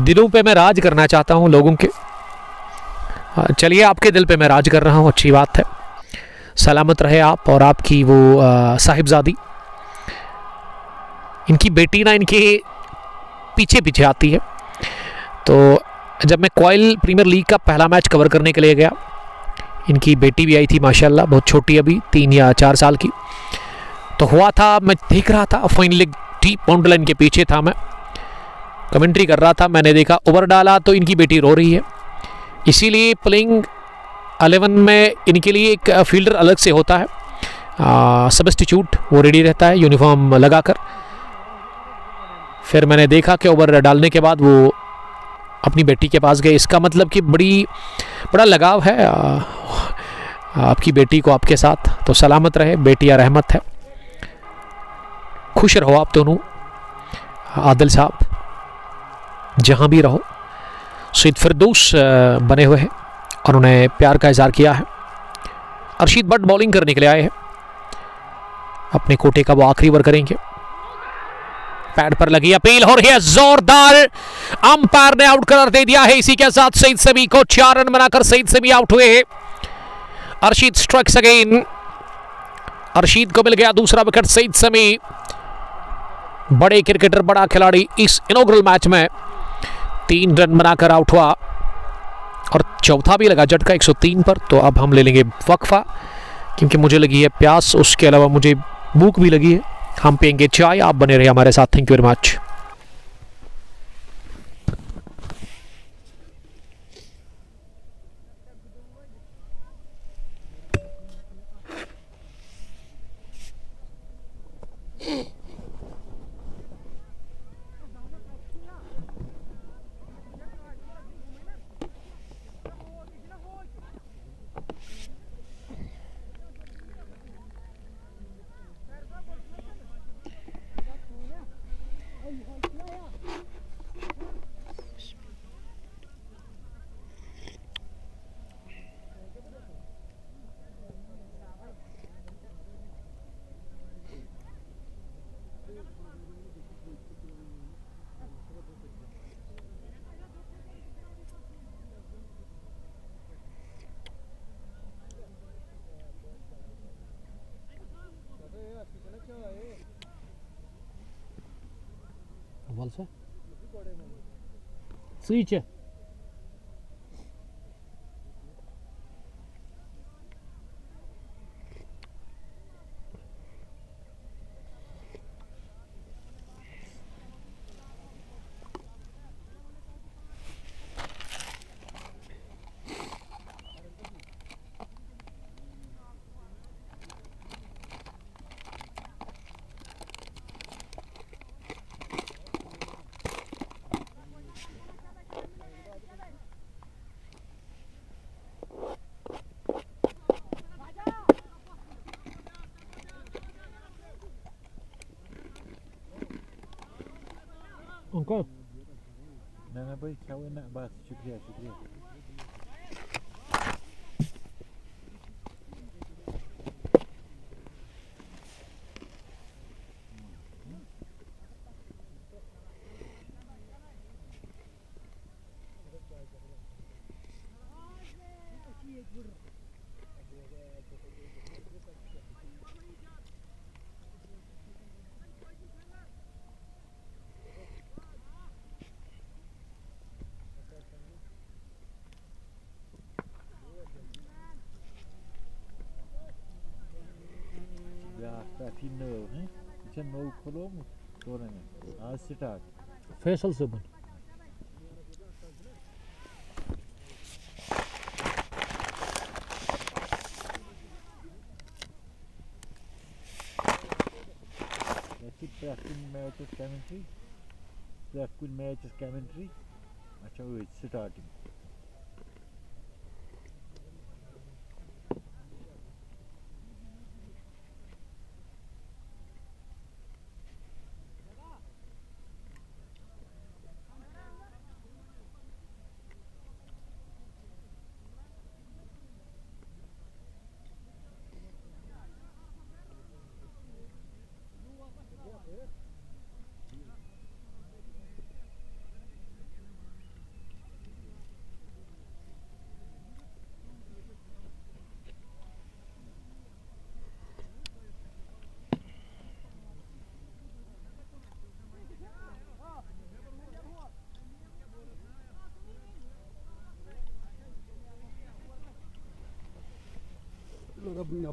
दिलों पे मैं राज करना चाहता हूँ लोगों के। चलिए, आपके दिल पे मैं राज कर रहा हूँ, अच्छी बात है। सलामत रहे आप और आपकी वो साहिबजादी। इनकी बेटी ना इनके पीछे पीछे आती है। तो जब मैं क्वाइल प्रीमियर लीग का पहला मैच कवर करने के लिए गया, इनकी बेटी भी आई थी माशाल्लाह, बहुत छोटी, अभी 3 या 4 साल की। तो हुआ था, मैं देख रहा था, फाइनली डीप बाउंड्री लाइन के पीछे था, मैं कमेंट्री कर रहा था। मैंने देखा ओवर डाला तो इनकी बेटी रो रही है। इसीलिए प्लेइंग 11 में इनके लिए एक फील्डर अलग से होता है, सब्स्टिट्यूट, वो रेडी रहता है यूनिफॉर्म लगाकर। फिर मैंने देखा कि ओवर डालने के बाद वो अपनी बेटी के पास गए। इसका मतलब कि बड़ा लगाव है आपकी बेटी को आपके साथ। तो सलामत रहे, बेटियां रहमत है। खुश रहो आप दोनों, आदिल साहब, जहां भी रहो। सईद फिरदौस बने हुए हैं और उन्हें प्यार का इजहार किया है। अरशीद भट्ट बॉलिंग करने के लिए आए हैं, अपने कोटे का वो आखिरी ओवर करेंगे। पैड पर लगी अपील हो रही है जोरदार, अंपायर ने आउट करार दे दिया है। इसी के साथ सईद समी को 4 रन बनाकर सईद समी आउट हुए हैं। अरशीद स्ट्राइक्स अगेन, अरशीद को मिल गया दूसरा विकेट। सईद समी, बड़े क्रिकेटर, बड़ा खिलाड़ी, इस इनॉग्रल मैच में 3 रन बनाकर आउट हुआ और चौथा भी लगा झटका 103 पर। तो अब हम ले लेंगे वक्फा, क्योंकि मुझे लगी है प्यास, उसके अलावा मुझे भूख भी लगी है। हम पियेंगे चाय, आप बने रहिए हमारे साथ। Thank you very much. vallsa. Su içe. Uncle. ना भाई क्या हुआ ना बस शुक्रिया शुक्रिया काफी नो है अच्छा नो खोलो टूर्नामेंट आज स्टार्ट Faisal Subban. ऐसी practice matches commentary practice matches commentary अच्छा वो starting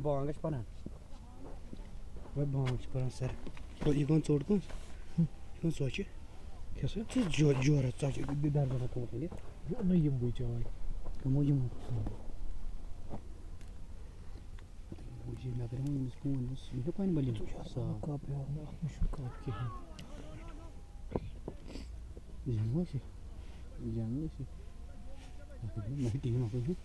Bawang es panan. Ve bawang es panan sir. तो इगोन छोड़ दूं इगोन सोचे कैसे? तो जो रहा चाचे दीदार बना तो बोलिए वो नहीं ये मुझे चाहिए. मुझे मुझे लग रहा है इसको मुझे पानी बली सा Kap ya. Şu kap ki. जंगल से मैं टीम आ गई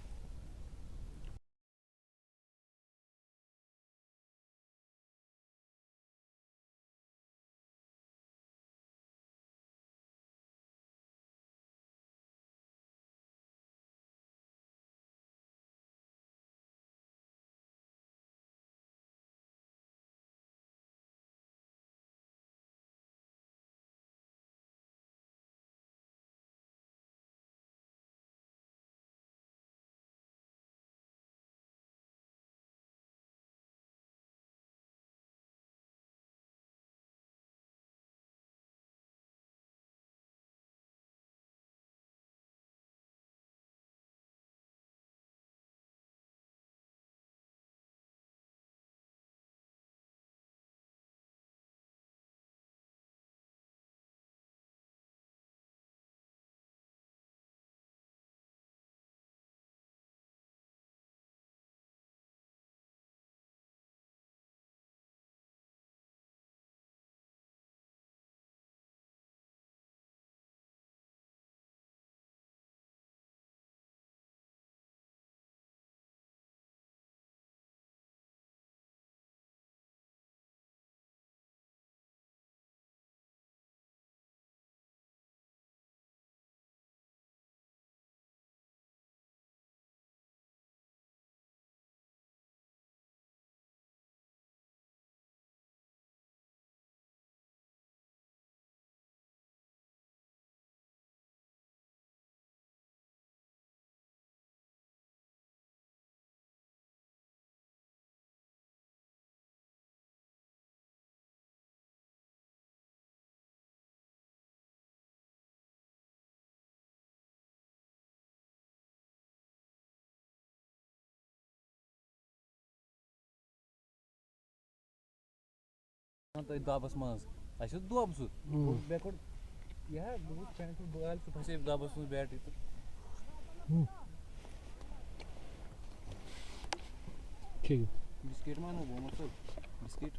वन तो दबस मज अस दब सह मे कोर यह बहुत पैंट बाल तो फसे दबस मज बैटरी तो ठीक बिस्किट मानो वो मतलब बिस्किट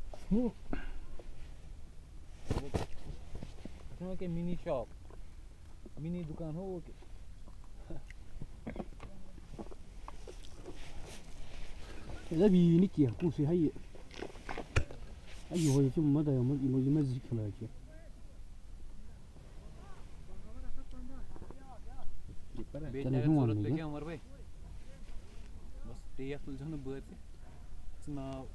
के मिनी शॉप मिनी दुकान हो के है भी नहीं किया कुछ है ये आई हो ये मत है मुझे मस्जिद खिला के बेचने अगर सूरत पे क्या उमर भाई बस टेक तुल जो ना बर्थ नाव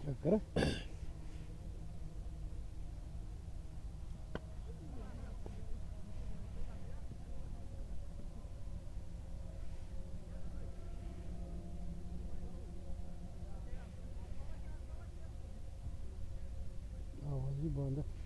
क्या कर आवाज भी बंद है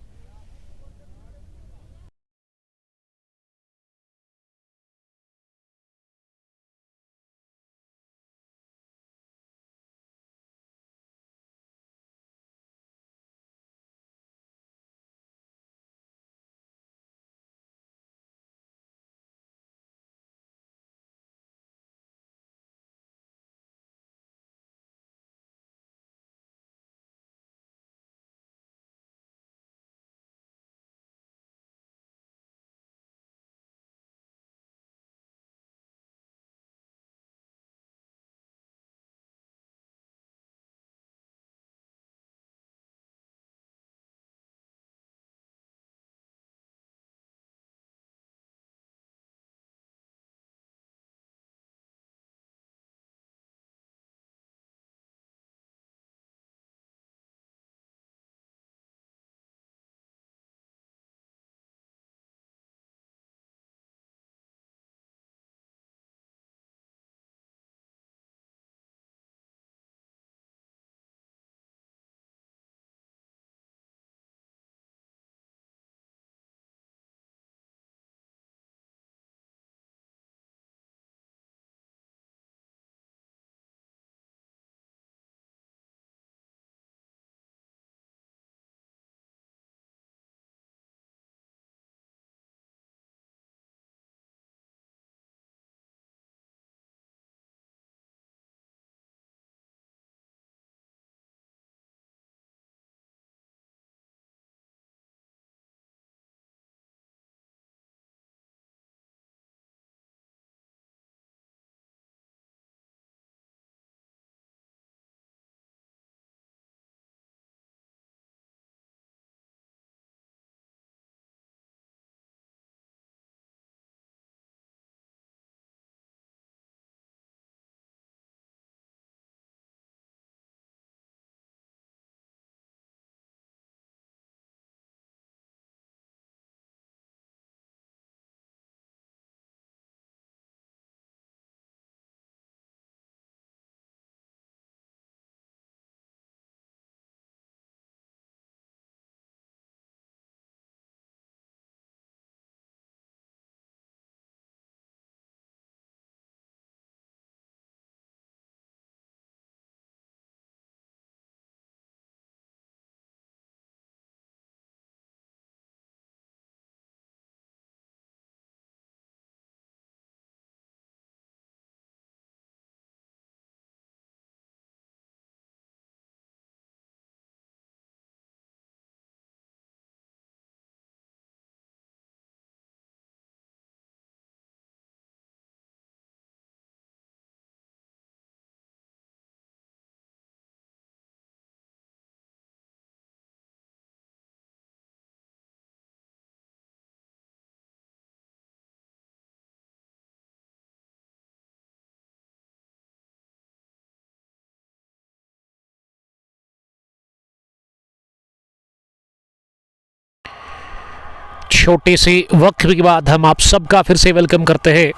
छोटे से वक्त के बाद हम आप सबका फिर से वेलकम करते हैं।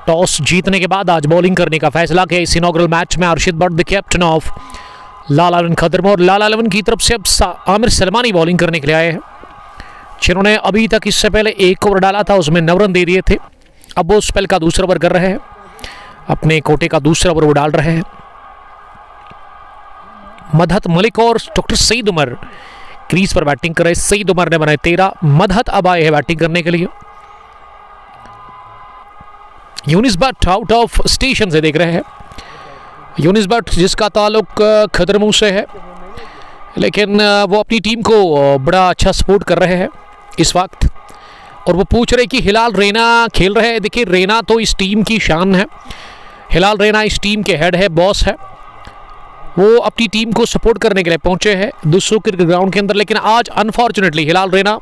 टॉस जीतने के बाद आज बॉलिंग करने का फैसला किया इस इनॉग्रल मैच में Arshad Butt the captain of Lal 11 Khadarmo, और लाल 11 की तरफ से अब आमिर सलमानी बॉलिंग करने के लिए आए हैं, जिन्होंने अभी तक इससे पहले 1 ओवर डाला था, उसमें 9 रन दे दिए थे। अब वो स्पेल का दूसरा ओवर कर रहे हैं, अपने कोटे का दूसरा ओवर वो डाल रहे हैं। मदहत मलिक और डॉक्टर सईद उमर क्रीज पर बैटिंग कर रहे हैं। सईद उमर ने बनाए 13, मदहत अब आए हैं बैटिंग करने के लिए। Younis Butt out of station से देख रहे हैं। यूनिस बट जिसका ताल्लुक खदरमू से है, लेकिन वो अपनी टीम को बड़ा अच्छा सपोर्ट कर रहे हैं इस वक्त, और वो पूछ रहे कि हिलाल रैना खेल रहे हैं। देखिए, रैना तो इस टीम की शान है, हिलाल रैना इस टीम के हेड है, बॉस है, वो अपनी टीम को सपोर्ट करने के लिए पहुंचे हैं दुस्सू क्रिकेट ग्राउंड के अंदर। लेकिन आज अनफॉर्चुनेटली हिलाल रैना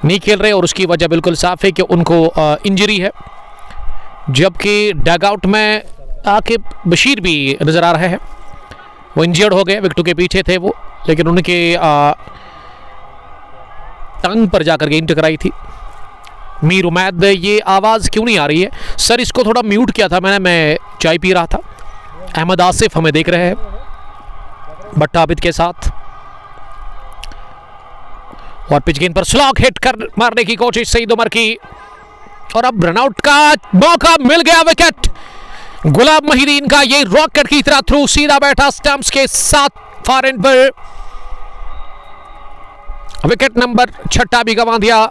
नहीं खेल रहे, और उसकी वजह बिल्कुल साफ है कि उनको इंजरी है, जबकि डगआउट में आके बशीर भी नज़र आ रहे हैं। वो इंजर्ड हो गए, विकेटों के पीछे थे वो, लेकिन उनके टंग पर जाकर के इंट कराई थी। मीर उमैद, ये आवाज़ क्यों नहीं आ रही है सर? इसको थोड़ा म्यूट किया था मैंने, मैं चाय पी रहा था। अहमद आसिफ हमें देख रहे हैं भट्टा आबिद के साथ, और पिच गेंद पर स्लॉग हिट कर मारने की कोशिश सईद उमर की, और अब रनआउट का मौका मिल गया। विकेट गुलाम मोहिदीन का, ये रॉकेट की तरह थ्रू सीधा बैठा स्टंप्स के साथ फार एंड पर। विकेट नंबर 6 भी गंवा दिया।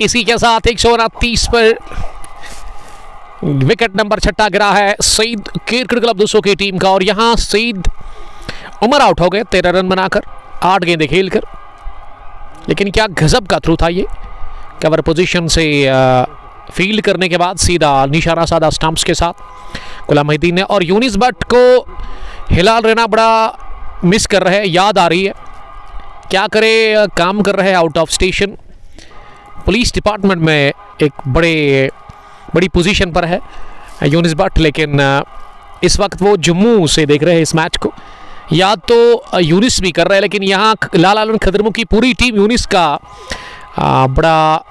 इसी के साथ 129 पर विकेट नंबर 6 गिरा है सईद क्रिकेट क्लब दुस्सू की टीम का, और यहां सईद उमर आउट हो गए 13 रन बनाकर 8 गेंदें खेलकर। लेकिन क्या गजब का थ्रू था ये, कवर पोजीशन से फील्ड करने के बाद सीधा निशाना साधा स्टंप्स के साथ गुलाम मोहिदीन ने। और यूनिस बट को हिलाल रैना बड़ा मिस कर रहे हैं, याद आ रही है, क्या करे, काम कर रहे हैं out of station, police department में एक बड़ी पोजीशन पर है यूनिस बट, लेकिन इस वक्त वो जम्मू से देख रहे हैं इस मैच को। याद तो यूनिस भी कर रहे हैं, लेकिन यहाँ लाल 11 खदरमू की पूरी टीम यूनिस का बड़ा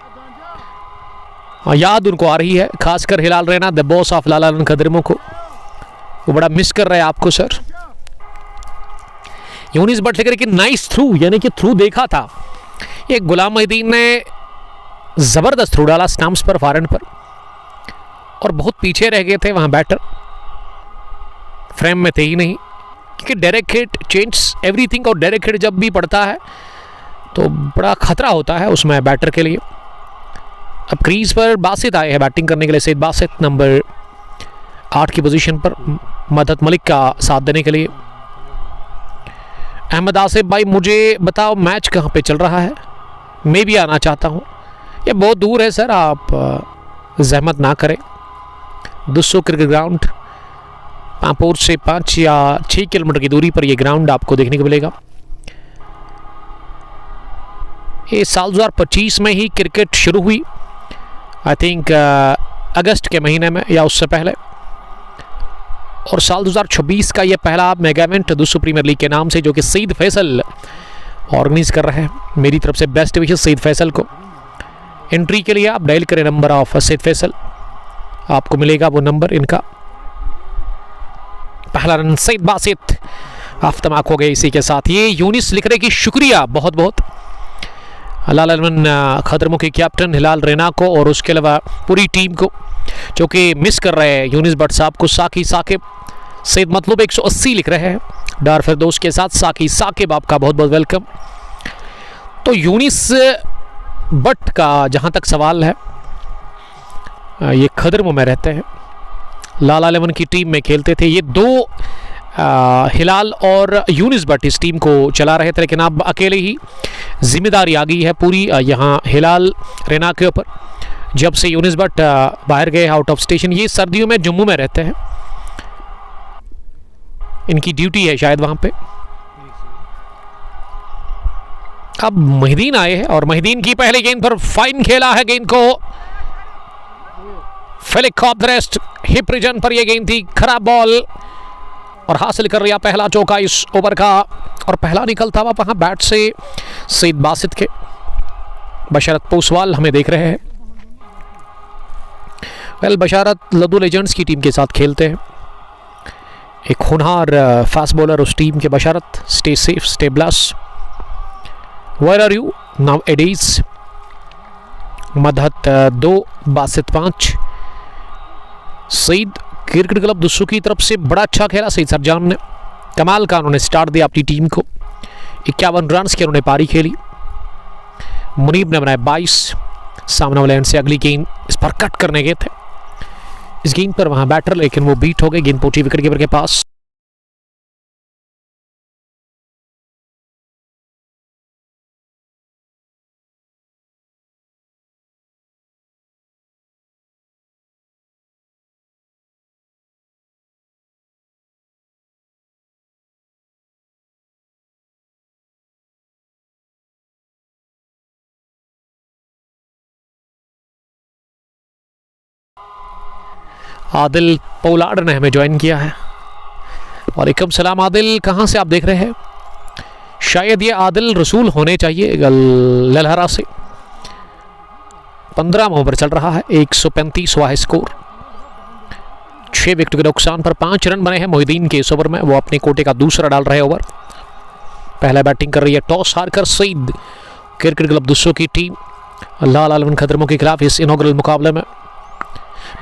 याद उनको आ रही है, खासकर हिलाल Raina the boss of Lal 11 खदरमू को, वो बड़ा मिस कर रहे हैं आपको सर। यूनिस बट लेकर, लेकिन नाइस थ्रू, यानी कि थ्रू देखा था ये, गुलाम मोहिदीन ने जबरदस्त थ्रू डाला स्टंप्स पर, फॉरएंड पर, और बहुत पीछे रह गए थे वहां बैटर, फ्रेम में थे ही नहीं, क्योंकि डायरेक्ट हिट चेंज एवरीथिंग, और डायरेक्ट हिट जब भी पड़ता है तो बड़ा खतरा होता है उसमें बैटर के लिए। अब क्रीज पर बासित आए हैं बैटिंग करने के लिए, सईद बासित नंबर 8 की पोजीशन पर मदहत मलिक का साथ देने के लिए। अहमद आसिफ भाई, मुझे बताओ मैच कहाँ पे चल रहा है, मैं भी आना चाहता हूँ। ये बहुत दूर है सर, आप जहमत ना करें। दुस्सू क्रिकेट ग्राउंड पांपोर से 5 या 6 किलोमीटर की दूरी पर यह ग्राउंड आपको देखने को मिलेगा। ये साल 2025 में ही क्रिकेट शुरू हुई, आई थिंक अगस्त के महीने में या उससे पहले, और साल 2026 का ये पहला मेगा इवेंट दुस्सू प्रीमियर लीग के नाम से, जो कि सईद फैसल ऑर्गेनाइज कर रहे हैं। मेरी तरफ से बेस्ट विशेस सईद फैसल को। एंट्री के लिए आप डायल करें नंबर ऑफ सईद फैसल, आपको मिलेगा वो नंबर इनका। पहला रन सईद बासित आफ्तमाक हो गए इसी के साथ। ये यूनिस लिख रहे कि शुक्रिया बहुत बहुत लाल 11 खदरमू के कैप्टन हिलाल रैना को, और उसके अलावा पूरी टीम को, जो कि मिस कर रहे हैं यूनिस बट साहब को। साकी साकिब सईद मतलब 180 लिख रहे हैं डार फिरदौस के साथ। साकी साकिब आपका बहुत बहुत वेलकम। तो यूनिस बट का जहाँ तक सवाल है, ये खदरमू में रहते हैं, लाल 11 की टीम में खेलते थे। ये 2 हिलाल और यूनिस बट इस टीम को चला रहे थे, लेकिन अब अकेले ही जिम्मेदारी आ गई है पूरी यहाँ हिलाल रैना के ऊपर, जब से यूनिस बट बाहर गए आउट ऑफ स्टेशन। ये सर्दियों में जम्मू में रहते हैं, इनकी ड्यूटी है शायद वहाँ पे। अब मोहिदीन आए हैं, और मोहिदीन की पहली गेंद पर फाइन खेला है गेंद को, flick off the rest hip region पर यह गेंद थी, खराब बॉल, और हासिल कर लिया पहला चौका इस ओवर का। और पहला निकलता हुआ वहाँ बैट से सईद बासित के। बशारत पोसवाल हमें देख रहे हैं। वेल, बशारत लद्दू लेजेंड्स की टीम के साथ खेलते हैं। एक होनहार फास्ट बॉलर उस टीम के। Basharat stay safe, stay bless. Where are you now eddies? Madhat 2, Basit 5। Saeed cricket club Dussu की तरफ से बड़ा अच्छा खेला सईद सरजान ने। कमाल का उन्होंने स्टार्ट दिया अपनी टीम को। 51 रन की उन्होंने पारी खेली। मुनीब ने बनाए 22। सामने वाले एंड से अगली गेंद इस पर कट करने गए थे। इस गेंद पर वहां बैटर, लेकिन वो बीट हो गए। गेंद पहुंची विकेट कीपर के पास। आदिल पोलार्ड ने हमें ज्वाइन किया है। वालेकुम सलाम आदिल, कहाँ से आप देख रहे हैं? शायद ये आदिल रसूल होने चाहिए ललहरा से। 15 ओवर चल रहा है। 135 हुआ है स्कोर। 6 विकेट के नुकसान पर 5 रन बने हैं मोहिदीन के इस ओवर में। वो अपने कोटे का दूसरा डाल रहे ओवर। पहला बैटिंग कर रही है टॉस हारकर सईद। क्रिकेट क्लब दुस्सू की टीम लाल आलमन खतरमों के खिलाफ इस इनॉग्रल मुकाबले में।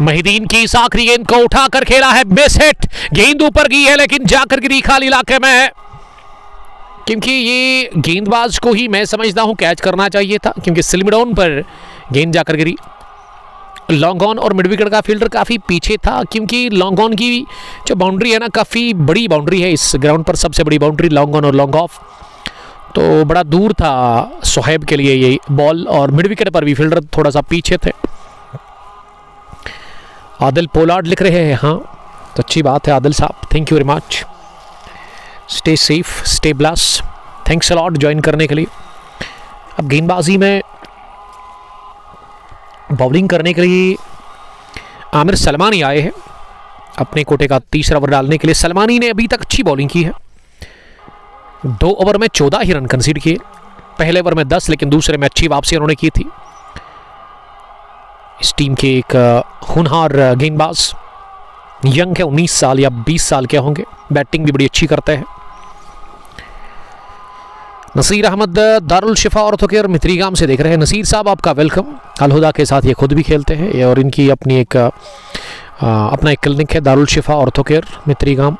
मोहिदीन की इस आखिरी गेंद को उठाकर खेला है, मिस हिट। गेंद ऊपर गई है लेकिन जाकर गिरी खाली इलाके में, क्योंकि ये गेंदबाज को ही मैं समझता हूं कैच करना चाहिए था, क्योंकि स्लिमडाउन पर गेंद जाकर गिरी। लॉन्ग ऑन और मिड विकेट का फील्डर काफ़ी पीछे था, क्योंकि लॉन्ग ऑन की जो बाउंड्री है ना, काफ़ी बड़ी बाउंड्री है इस ग्राउंड पर। सबसे बड़ी बाउंड्री लॉन्ग ऑन और लॉन्ग ऑफ, तो बड़ा दूर था सोहेब के लिए ये बॉल। और मिड विकेट पर भी फील्डर थोड़ा सा पीछे थे। आदिल पोलार्ड लिख रहे हैं, हाँ तो अच्छी बात है आदिल साहब, thank you very much. Stay safe, stay bless, thanks a lot join करने के लिए। अब गेंदबाजी में बॉलिंग करने के लिए आमिर सलमानी आए हैं अपने कोटे का तीसरा ओवर डालने के लिए। सलमानी ने अभी तक अच्छी बॉलिंग की है। 2 ओवर में 14 ही रन कंसीड किए। पहले ओवर में 10, लेकिन दूसरे में अच्छी वापसी उन्होंने की थी। इस टीम के एक होनहार गेंदबाज, यंग है, 19 साल या 20 साल के होंगे। बैटिंग भी बड़ी अच्छी करते हैं। नसीर अहमद दारुल शिफा ऑर्थो केयर मित्रीगाम से देख रहे हैं। नसीर साहब आपका वेलकम। अलहुदा के साथ ये खुद भी खेलते हैं और इनकी अपनी एक अपना एक क्लिनिक है, दारुल शिफा ऑर्थो केयर मित्रीगाम।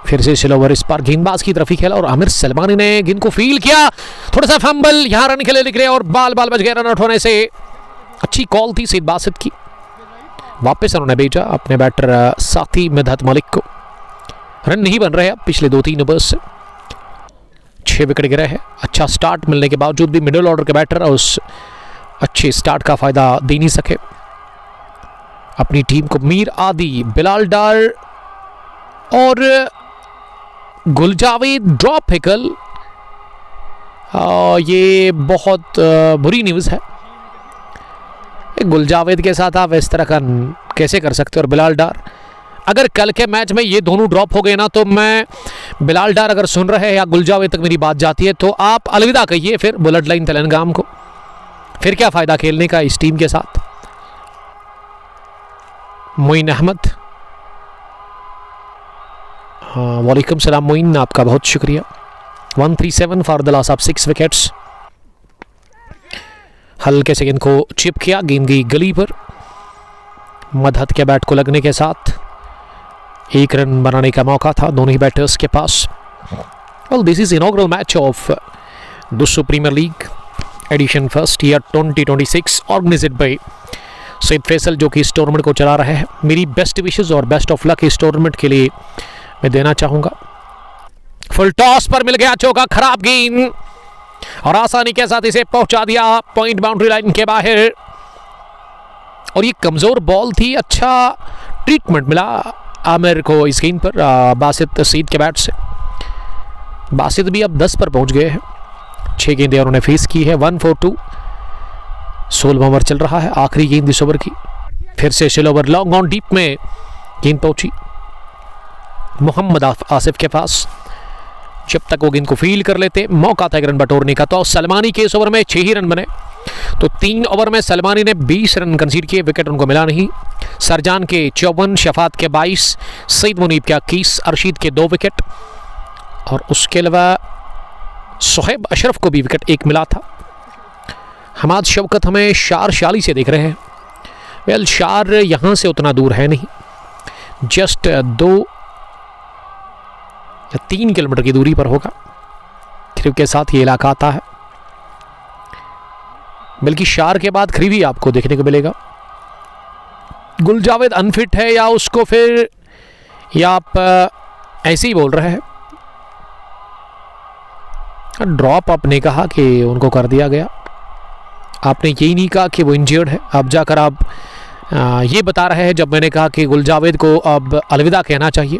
फिर से स्लोवर इस बार गेंदबाज की तरफ ही खेला और आमिर सलमानी ने गेंद को फील किया। थोड़ा सा फंबल, यहाँ रन के लिए लिख रहे और बाल बच गए। रन आउट होने से अच्छी कॉल थी सईद बासित की। वापस उन्होंने भेजा अपने बैटर साथी मदहत मलिक को। रन नहीं बन रहे अब पिछले 2-3 ओवर्स से। 6 विकेट गिरे हैं। अच्छा स्टार्ट मिलने के बावजूद भी मिडिल ऑर्डर के बैटर उस अच्छे स्टार्ट का फायदा दे नहीं सके अपनी टीम को। मीर आदि, बिलाल डार और गुलजावेद ड्रॉप हैकल। ये बहुत बुरी न्यूज़ है। गुलजावेद के साथ आप इस तरह का कैसे कर सकते हो? और बिलाल डार, अगर कल के मैच में ये दोनों ड्रॉप हो गए ना, तो मैं बिलाल डार अगर सुन रहे हैं या गुलजावेद तक मेरी बात जाती है तो आप अलविदा कहिए फिर बुलेट लाइन तेलंगाम को। फिर क्या फ़ायदा खेलने का इस टीम के साथ। मोइन अहमद, हाँ वालेकुम सलाम मोइन, आपका बहुत शुक्रिया। 137 for the loss of 6 wickets. हल्के से गेंद को चिप किया, गेंद गई गली पर। मदहत के बैट को लगने के साथ 1 रन बनाने का मौका था दोनों ही बैटर्स के पास। Well, this is inaugural match of Dussu premier league edition first year 2026 organised by Saeed Faisal, जो कि इस टूर्नामेंट को चला रहे हैं। मेरी बेस्ट विशेस और बेस्ट ऑफ लक इस टूर्नामेंट के लिए मैं देना चाहूँगा। फुल टॉस पर मिल गया चौका, खराब गेंद और आसानी के साथ इसे पहुंचा दिया पॉइंट बाउंड्री लाइन के बाहर। और ये कमज़ोर बॉल थी, अच्छा ट्रीटमेंट मिला आमिर को इस गेंद पर बासित सईद के बैट से। बासित भी अब 10 पर पहुंच गए हैं। 6 गेंदें उन्होंने फेस की है। 142, 16वां ओवर चल रहा है, आखिरी गेंद इस ओवर की। फिर से slow over long on deep में गेंद पहुंची मोहम्मद आसिफ के पास। जब तक वो गेंद को फील कर लेते मौका था एक रन बटोरने का। तो सलमानी के इस ओवर में 6 ही रन बने। तो 3 ओवर में सलमानी ने 20 रन कंसीड किए, विकेट उनको मिला नहीं। सरजान के 54, शफात के 22, सईद मुनीब के 21, अरशीद के 2 विकेट और उसके अलावा सुहेब अशरफ को भी विकेट 1 मिला था। हमाद शौकत हमें शार शाली से देख रहे हैं। वेल शार यहाँ से उतना दूर है नहीं, जस्ट 2 या 3 किलोमीटर की दूरी पर होगा। खरीब के साथ ये इलाका आता है, बल्कि शार के बाद खरीबी आपको देखने को मिलेगा। गुलजावेद अनफिट है या उसको फिर या आप ऐसे ही बोल रहे हैं? ड्रॉप आपने कहा कि उनको कर दिया गया, आपने यही नहीं कहा कि वो इंजर्ड है। अब जाकर आप ये बता रहे हैं जब मैंने कहा कि गुलजावेद को अब अलविदा कहना चाहिए।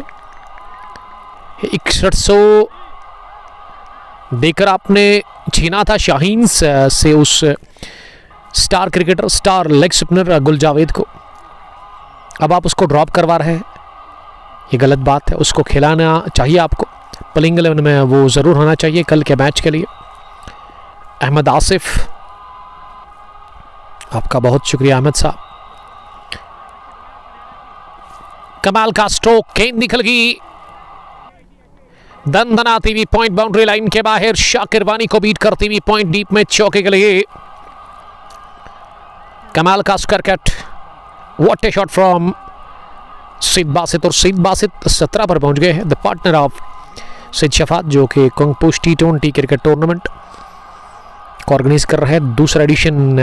6100 देकर आपने छीना था शाहीन से उस star cricketer, star leg spinner Gul Javed को। अब आप उसको ड्रॉप करवा रहे हैं, ये गलत बात है। उसको खिलाना चाहिए आपको, प्लेइंग 11 में वो ज़रूर होना चाहिए कल के मैच के लिए। अहमद आसिफ, आपका बहुत शुक्रिया अहमद साहब। कमाल का स्ट्रोक, गेंद निकल गई दंदनाती हुई पॉइंट बाउंड्री लाइन के बाहर। शाकिर वानी को बीट करती हुई पॉइंट डीप में चौके के लिए। कमाल का square cut, what a shot from Saeed Basit. और सईद बासित 17 पर पहुंच गए हैं, the partner of Saeed Shafat, जो कि कंगपुश T20 क्रिकेट टूर्नामेंट को ऑर्गेनाइज कर रहे हैं। दूसरा एडिशन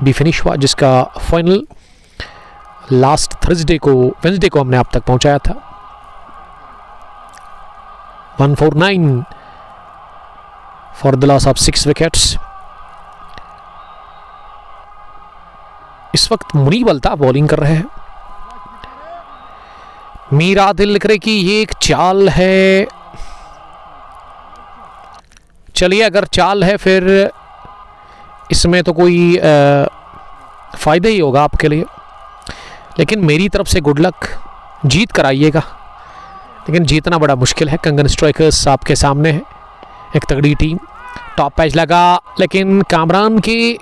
भी फिनिश हुआ, जिसका फाइनल लास्ट वेंसडे को हमने आप तक पहुंचाया था। 149 for the loss of 6 wickets. इस वक्त मुनीब अल्ताफ बॉलिंग कर रहे हैं। मीर आदिल लिख रहे कि ये एक चाल है। चलिए, अगर चाल है फिर इसमें तो कोई फायदा ही होगा आपके लिए, लेकिन मेरी तरफ से गुड लक, जीत कर आइएगा। लेकिन जीतना बड़ा मुश्किल है। कंगन स्ट्राइकर्स आपके सामने है, एक तगड़ी टीम। टॉप पैच लगा, लेकिन कामरान के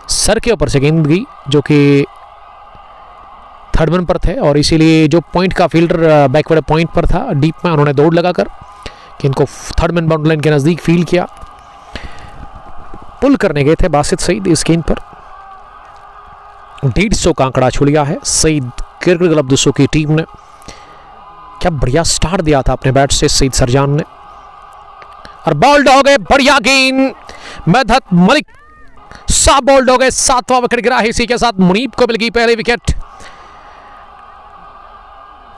सर के ऊपर से गेंद गई, जो कि थर्ड मैन पर थे, और इसीलिए जो पॉइंट का फील्डर बैकवर्ड पॉइंट पर था डीप में, उन्होंने दौड़ लगाकर कि इनको थर्ड मैन बाउंड्री लाइन के नज़दीक फील किया। पुल करने गए थे बासित सईद इस गेंद पर। 150 का आंकड़ा छू लिया है सईद क्रिकेट क्लब दूसरों की टीम ने। क्या बढ़िया स्टार्ट दिया था अपने बैट से सईद सरजान ने, और बॉल्ड हो गए। बढ़िया गेंद, मेहदत मलिक साफ बॉल्ड हो गए। 7वां विकेट गिरा है, इसी के साथ मुनीब को मिल गई पहले विकेट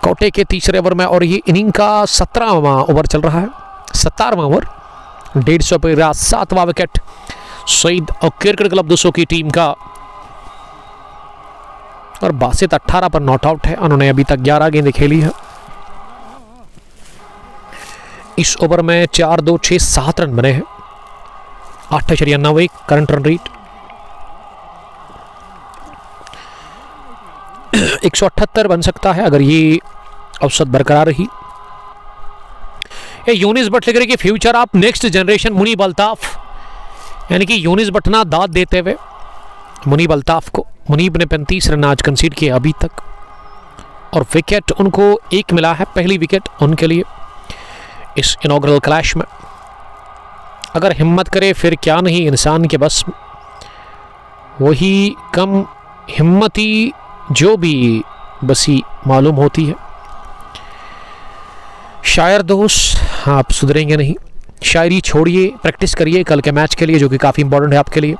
कोटे के तीसरे ओवर में। और ये इनिंग का 17वां ओवर चल रहा है, 17वां ओवर। 150 पर गिरा 7वां विकेट सईद और क्रिकेट क्लब दूसरों की टीम का। और बासित 18 पर नॉट आउट है, उन्होंने अभी तक 11 गेंदें खेली है। इस ओवर में 4, 2, 6, 7 रन बने हैं। 8.91 करंट रन रेट। 178 बन सकता है अगर ये औसत बरकरार रही। यूनिस भट्ट लिख रहे कि future of next generation Muneeb Altaf, यानी कि यूनिस भट्ट ना दाद देते हुए मुनीब अल्ताफ को। मुनीब ने 35 रन आज कंसीड किए अभी तक, और विकेट उनको 1 मिला है, पहली विकेट उनके लिए इस इनॉग्रल क्लैश में। अगर हिम्मत करे फिर क्या नहीं इंसान के बस में, वही कम हिम्मती जो भी बसी मालूम होती है। शायर दोस्त, आप सुधरेंगे नहीं। शायरी छोड़िए, प्रैक्टिस करिए कल के मैच के लिए, जो कि काफ़ी इंपॉर्टेंट है आपके लिए।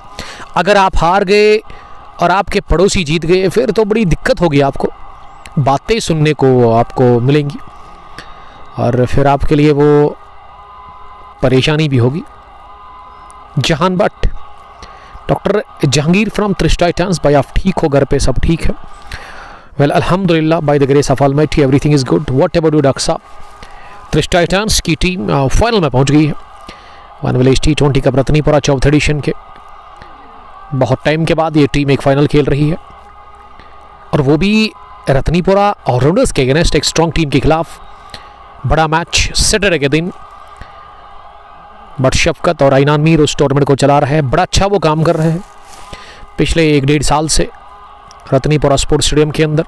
अगर आप हार गए और आपके पड़ोसी जीत गए, फिर तो बड़ी दिक्कत होगी आपको। बातें सुनने को आपको मिलेंगी, और फिर आपके लिए वो परेशानी भी होगी। Jahan Bhatt, doctor Jahangir from Trish Titans, भाई आप ठीक हो, घर पे सब ठीक है? वेल अल्हम्दुलिल्लाह, by the grace of almighty everything is good. What about you doctor साहब? त्रिश टाइटंस की टीम फाइनल में पहुंच गई है। वन विलेज T20 का रतनीपुरा 4th एडिशन के बहुत टाइम के बाद ये टीम एक फाइनल खेल रही है, और वो भी रतनीपुरा ऑलराउंडर्स के अगेंस्ट एक स्ट्रॉन्ग टीम के खिलाफ। बड़ा मैच सैटरडे के दिन बट शफकत और आइनान मीर उस टूर्नामेंट को चला रहे हैं, बड़ा अच्छा वो काम कर रहे हैं पिछले 1-1.5 साल से रतनीपुरा स्पोर्ट्स स्टेडियम के अंदर।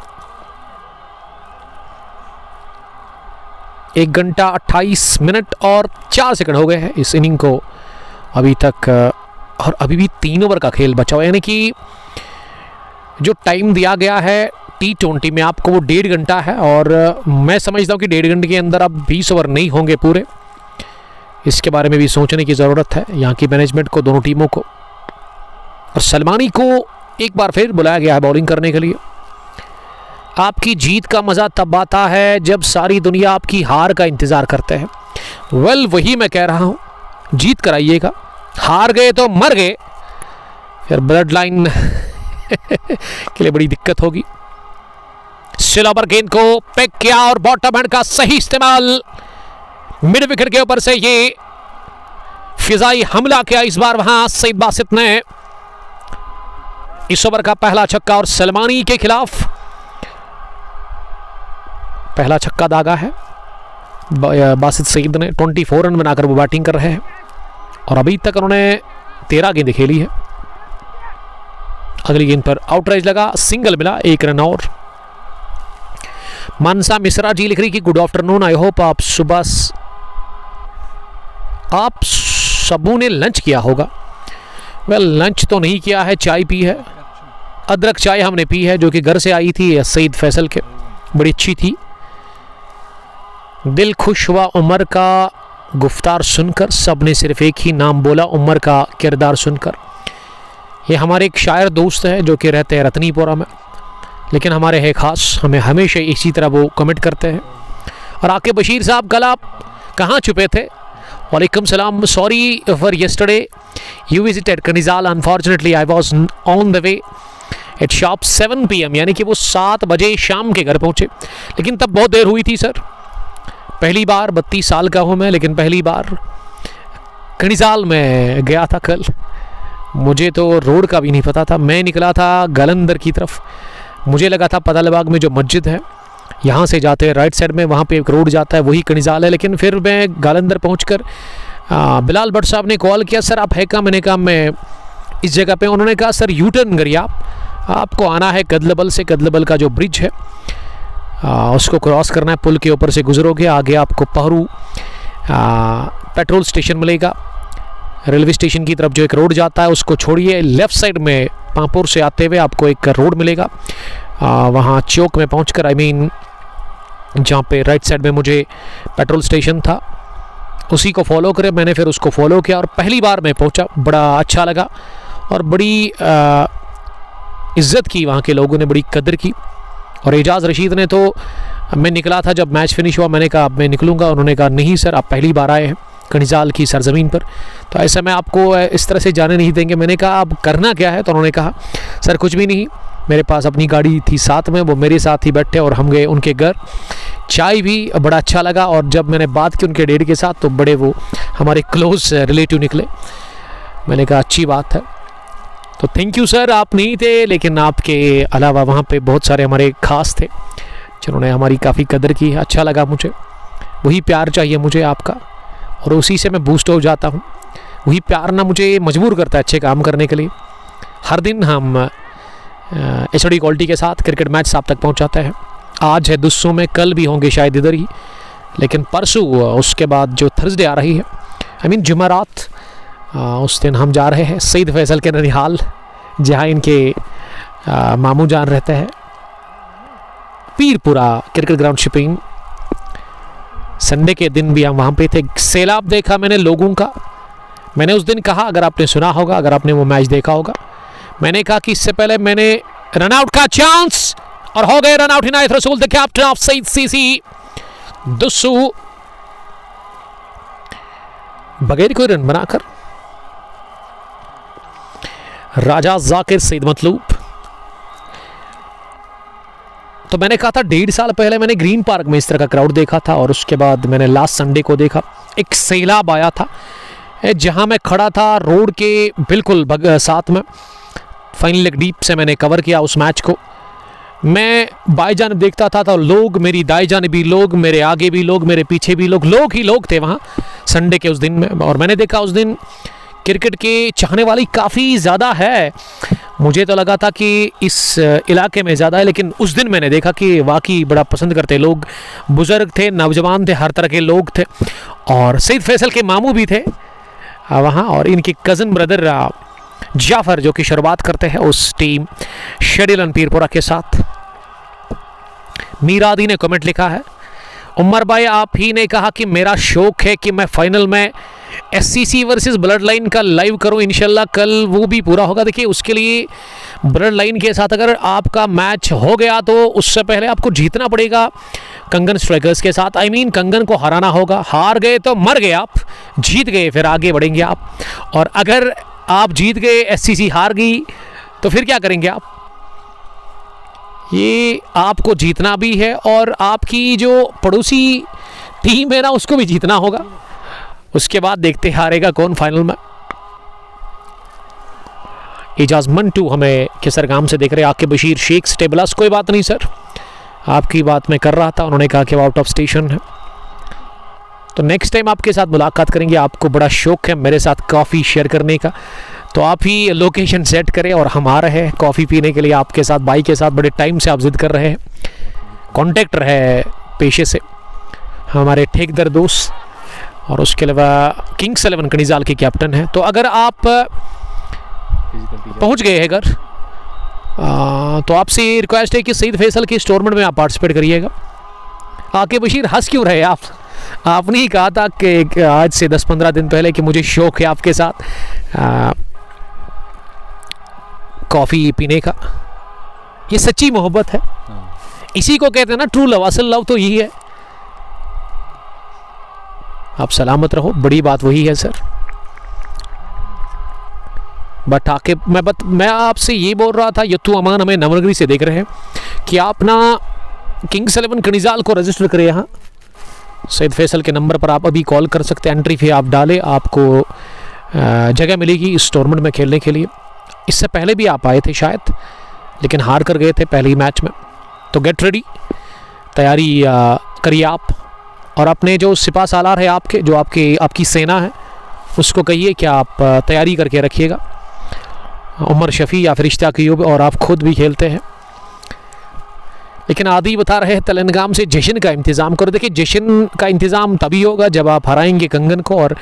1 घंटा 28 मिनट और 4 सेकंड हो गए हैं इस इनिंग को अभी तक, और अभी भी 3 ओवर का खेल बचा हुआ है, यानी कि जो टाइम दिया गया है T20 में आपको वो 1.5 घंटा है, और मैं समझता हूँ कि 1.5 घंटे के अंदर अब 20 ओवर नहीं होंगे पूरे। इसके बारे में भी सोचने की ज़रूरत है यहाँ की मैनेजमेंट को, दोनों टीमों को। और सलमानी को एक बार फिर बुलाया गया है बॉलिंग करने के लिए। आपकी जीत का मज़ा तब आता है जब सारी दुनिया आपकी हार का इंतज़ार करते हैं। वेल, वही मैं कह रहा हूँ, जीत कर आइएगा, हार गए तो मर गए, फिर ब्लड लाइन के लिए बड़ी दिक्कत होगी। स्लोवर गेंद को पिक किया और बॉटम हैंड का सही इस्तेमाल, मिड विकेट के ऊपर से ये फिजाई हमला किया इस बार वहां सईद बासित ने। इस ओवर का पहला छक्का और सलमानी के खिलाफ पहला छक्का दागा है बासित सईद ने। 24 रन बनाकर वो बैटिंग कर रहे हैं और अभी तक उन्होंने 13 गेंदें खेली है। अगली गेंद पर आउटराइज लगा, सिंगल मिला, 1 रन और। मानसा मिश्रा जी लिख रही कि गुड आफ्टरनून, आई होप आप सुबह आप सबू ने लंच किया होगा। वेल, लंच तो नहीं किया है, चाय पी है, अदरक चाय हमने पी है जो कि घर से आई थी सईद फैसल के, बड़ी अच्छी थी। दिल खुश हुआ उमर का गुफ्तार सुनकर, सब ने सिर्फ एक ही नाम बोला, उमर का किरदार सुनकर। ये हमारे एक शायर दोस्त है जो कि रहते हैं रतनीपुरा में, लेकिन हमारे है खास, हमें हमेशा इसी तरह वो कमेंट करते हैं। और आके बशीर साहब, कल आप कहाँ छुपे थे? वालेकुम सलाम, sorry for yesterday you visited Kanijal, unfortunately I was on the way at sharp 7 PM, यानी कि वो 7 बजे शाम के घर पहुँचे, लेकिन तब बहुत देर हुई थी सर। पहली बार, 32 साल का हूँ मैं, लेकिन पहली बार कनिजाल में गया था कल। मुझे तो रोड का भी नहीं पता था, मैं निकला था गालंदर की तरफ, मुझे लगा था पतालबाग में जो मस्जिद है यहाँ से जाते हैं राइट साइड में, वहाँ पे एक रोड जाता है, वही कनिजाल है। लेकिन फिर मैं गालंदर पहुँचकर बिलाल भट्ट साहब ने कॉल किया, सर आप है कहाँ? मैंने कहा मैं इस जगह पे। उन्होंने कहा सर यू टर्न करिए, आपको आना है कदलबल से, कदलबल का जो ब्रिज है उसको क्रॉस करना है, पुल के ऊपर से गुजरोगे, आगे आपको पहरू पेट्रोल स्टेशन मिलेगा। रेलवे स्टेशन की तरफ जो एक रोड जाता है उसको छोड़िए, लेफ़्ट साइड में पांपुर से आते हुए आपको एक रोड मिलेगा, वहाँ चौक में पहुँचकर, आई मीन जहाँ पे राइट साइड में मुझे पेट्रोल स्टेशन था, उसी को फॉलो करें। मैंने फिर उसको फॉलो किया और पहली बार मैं पहुँचा, बड़ा अच्छा लगा और बड़ी इज़्ज़त की, वहाँ के लोगों ने बड़ी कदर की। और एजाज़ रशीद ने तो, मैं निकला था जब मैच फिनिश हुआ, मैंने कहा अब मैं निकलूँगा, उन्होंने कहा नहीं सर आप पहली बार आए हैं कनिजाल की सरजमीन पर, तो ऐसा मैं आपको इस तरह से जाने नहीं देंगे। मैंने कहा अब करना क्या है? तो उन्होंने कहा सर कुछ भी नहीं, मेरे पास अपनी गाड़ी थी साथ में, वो मेरे साथ ही बैठे और हम गए उनके घर, चाय भी बड़ा अच्छा लगा। और जब मैंने बात की उनके डैडी के साथ तो बड़े वो हमारे क्लोज रिलेटिव निकले। मैंने कहा अच्छी बात है, तो थैंक यू सर, आप नहीं थे लेकिन आपके अलावा वहाँ पे बहुत सारे हमारे खास थे जिन्होंने हमारी काफ़ी कदर की है। अच्छा लगा मुझे, वही प्यार चाहिए मुझे आपका, और उसी से मैं बूस्ट हो जाता हूँ। वही प्यार ना मुझे मजबूर करता है अच्छे काम करने के लिए। हर दिन हम HD क्वालिटी के साथ क्रिकेट मैच आप तक पहुँचाते हैं। आज है दुस्सों में, कल भी होंगे शायद इधर ही, लेकिन परसों उसके बाद जो थर्सडे आ रही है, आई मीन जुमेरात, उस दिन हम जा रहे हैं सईद फैसल के ननिहाल, जहाँ इनके मामू जान रहते हैं, Pirpura cricket ground shipping. Sunday के दिन भी हम वहाँ पे थे। सैलाब देखा मैंने लोगों का, मैंने उस दिन कहा, अगर आपने सुना होगा, अगर आपने वो मैच देखा होगा, मैंने कहा कि इससे पहले मैंने रनआउट का चांस, और हो गए run out. Inayat Rasool the captain of Saeed CC Dussu, बगैर कोई रन बनाकर राजा जाकिर सईद मतलूब। तो मैंने कहा था 1.5 साल पहले मैंने ग्रीन पार्क में इस तरह का क्राउड देखा था, और उसके बाद मैंने लास्ट संडे को देखा, एक सैलाब आया था जहां मैं खड़ा था रोड के बिल्कुल साथ में। फाइनल लेग डीप से मैंने कवर किया उस मैच को। मैं बाएं जानिब देखता था तो लोग, मेरी दाएं जानिब भी लोग, मेरे आगे भी लोग, मेरे पीछे भी लोग ही लोग थे वहाँ संडे के उस दिन में। और मैंने देखा उस दिन क्रिकेट के चाहने वाली काफ़ी ज़्यादा है। मुझे तो लगा था कि इस इलाके में ज़्यादा है, लेकिन उस दिन मैंने देखा कि वाकई बड़ा पसंद करते लोग, बुज़ुर्ग थे, नौजवान थे, हर तरह के लोग थे। और सईद फैसल के मामू भी थे वहाँ, और इनके कज़न ब्रदर जाफ़र जो कि शुरुआत करते हैं उस टीम शेडिलन पीरपुरा के साथ। मीरादी ने कमेंट लिखा है, उमर भाई आप ही ने कहा कि मेरा शौक है कि मैं फाइनल में एससीसी वर्सेस ब्लड लाइन का लाइव करूं, इंशाल्लाह कल वो भी पूरा होगा। देखिए उसके लिए ब्लड लाइन के साथ अगर आपका मैच हो गया तो उससे पहले आपको जीतना पड़ेगा कंगन स्ट्राइकर्स के साथ। आई मीन कंगन को हराना होगा। हार गए तो मर गए आप, जीत गए फिर आगे बढ़ेंगे आप। और अगर आप जीत गए, एससीसी हार गई, तो फिर क्या करेंगे आप? ये आपको जीतना भी है और आपकी जो पड़ोसी टीम है ना उसको भी जीतना होगा। उसके बाद देखते हारेगा कौन फाइनल में। एजाज मंटू हमें किसरगाम से देख रहे हैं। आके बशीर शेख स्टेबलास, कोई बात नहीं सर, आपकी बात मैं कर रहा था, उन्होंने कहा कि वो आउट ऑफ स्टेशन है। तो नेक्स्ट टाइम आपके साथ मुलाकात करेंगे। आपको बड़ा शौक है मेरे साथ कॉफ़ी शेयर करने का, तो आप ही लोकेशन सेट करें और हम आ रहे हैं कॉफ़ी पीने के लिए आपके साथ। भाई के साथ बड़े टाइम से आप जिद कर रहे हैं, कॉन्ट्रैक्टर है पेशे से हमारे ठेकेदार दोस्त, और उसके अलावा किंग्स 11 कनिजाल के कैप्टन हैं। तो अगर आप पहुंच गए हैं घर, तो आपसे रिक्वेस्ट है कि सईद फैसल के इस टूर्नामेंट में आप पार्टिसिपेट करिएगा। आके बशीर हंस क्यों रहे आप? आपने ही कहा था कि आज से 10-15 दिन पहले कि मुझे शौक है आपके साथ कॉफ़ी पीने का। ये सच्ची मोहब्बत है, इसी को कहते हैं ना ट्रू लव। असल लव तो यही है। आप सलामत रहो, बड़ी बात वही है सर। बट आके मैं आपसे ये बोल रहा था, यत्तू अमान हमें नवनगरी से देख रहे हैं, कि आप ना किंग्स 11 कनिजाल को रजिस्टर करें। यहाँ सईद फैसल के नंबर पर आप अभी कॉल कर सकते हैं। एंट्री फी आप डालें, आपको जगह मिलेगी इस टूर्नामेंट में खेलने के लिए। इससे पहले भी आप आए थे शायद, लेकिन हार कर गए थे पहले ही मैच में। तो गेट रेडी, तैयारी करिए आप। और अपने जो सिपा सालार है आपके, जो आपकी सेना है, उसको कहिए कि आप तैयारी करके रखिएगा। उमर शफ़ी या फिर इश्तियाक अयूब, और आप खुद भी खेलते हैं। लेकिन आदि बता रहे हैं तेलंगाम से जश्न का इंतज़ाम करो। देखिए जश्न का इंतज़ाम तभी होगा जब आप हराएंगे कंगन को, और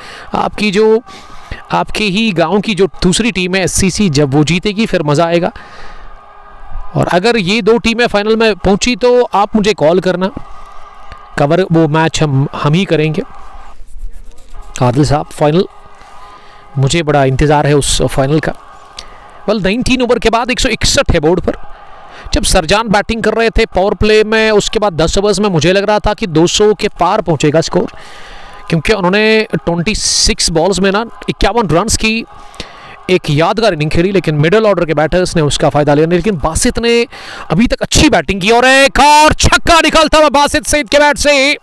आपके ही गांव की जो दूसरी टीम है एससीसी, जब वो जीतेगी फिर मज़ा आएगा। और अगर ये दो टीमें फाइनल में पहुंची तो आप मुझे कॉल करना, कवर वो मैच हम ही करेंगे। आदिल साहब फाइनल, मुझे बड़ा इंतज़ार है उस फाइनल का। 19 ओवर के बाद 161 है बोर्ड पर। जब सरजान बैटिंग कर रहे थे पावर प्ले में, उसके बाद 10 ओवर्स में मुझे लग रहा था कि 200 के पार पहुंचेगा स्कोर, क्योंकि उन्होंने 26 बॉल्स में ना 51 रन्स की एक यादगार इनिंग खेली। लेकिन मिडिल ऑर्डर के बैटर्स ने उसका फायदा लिया। लेकिन बासित ने अभी तक अच्छी बैटिंग की, और एक और छक्का निकलता हुआ बासित सईद के बैट से।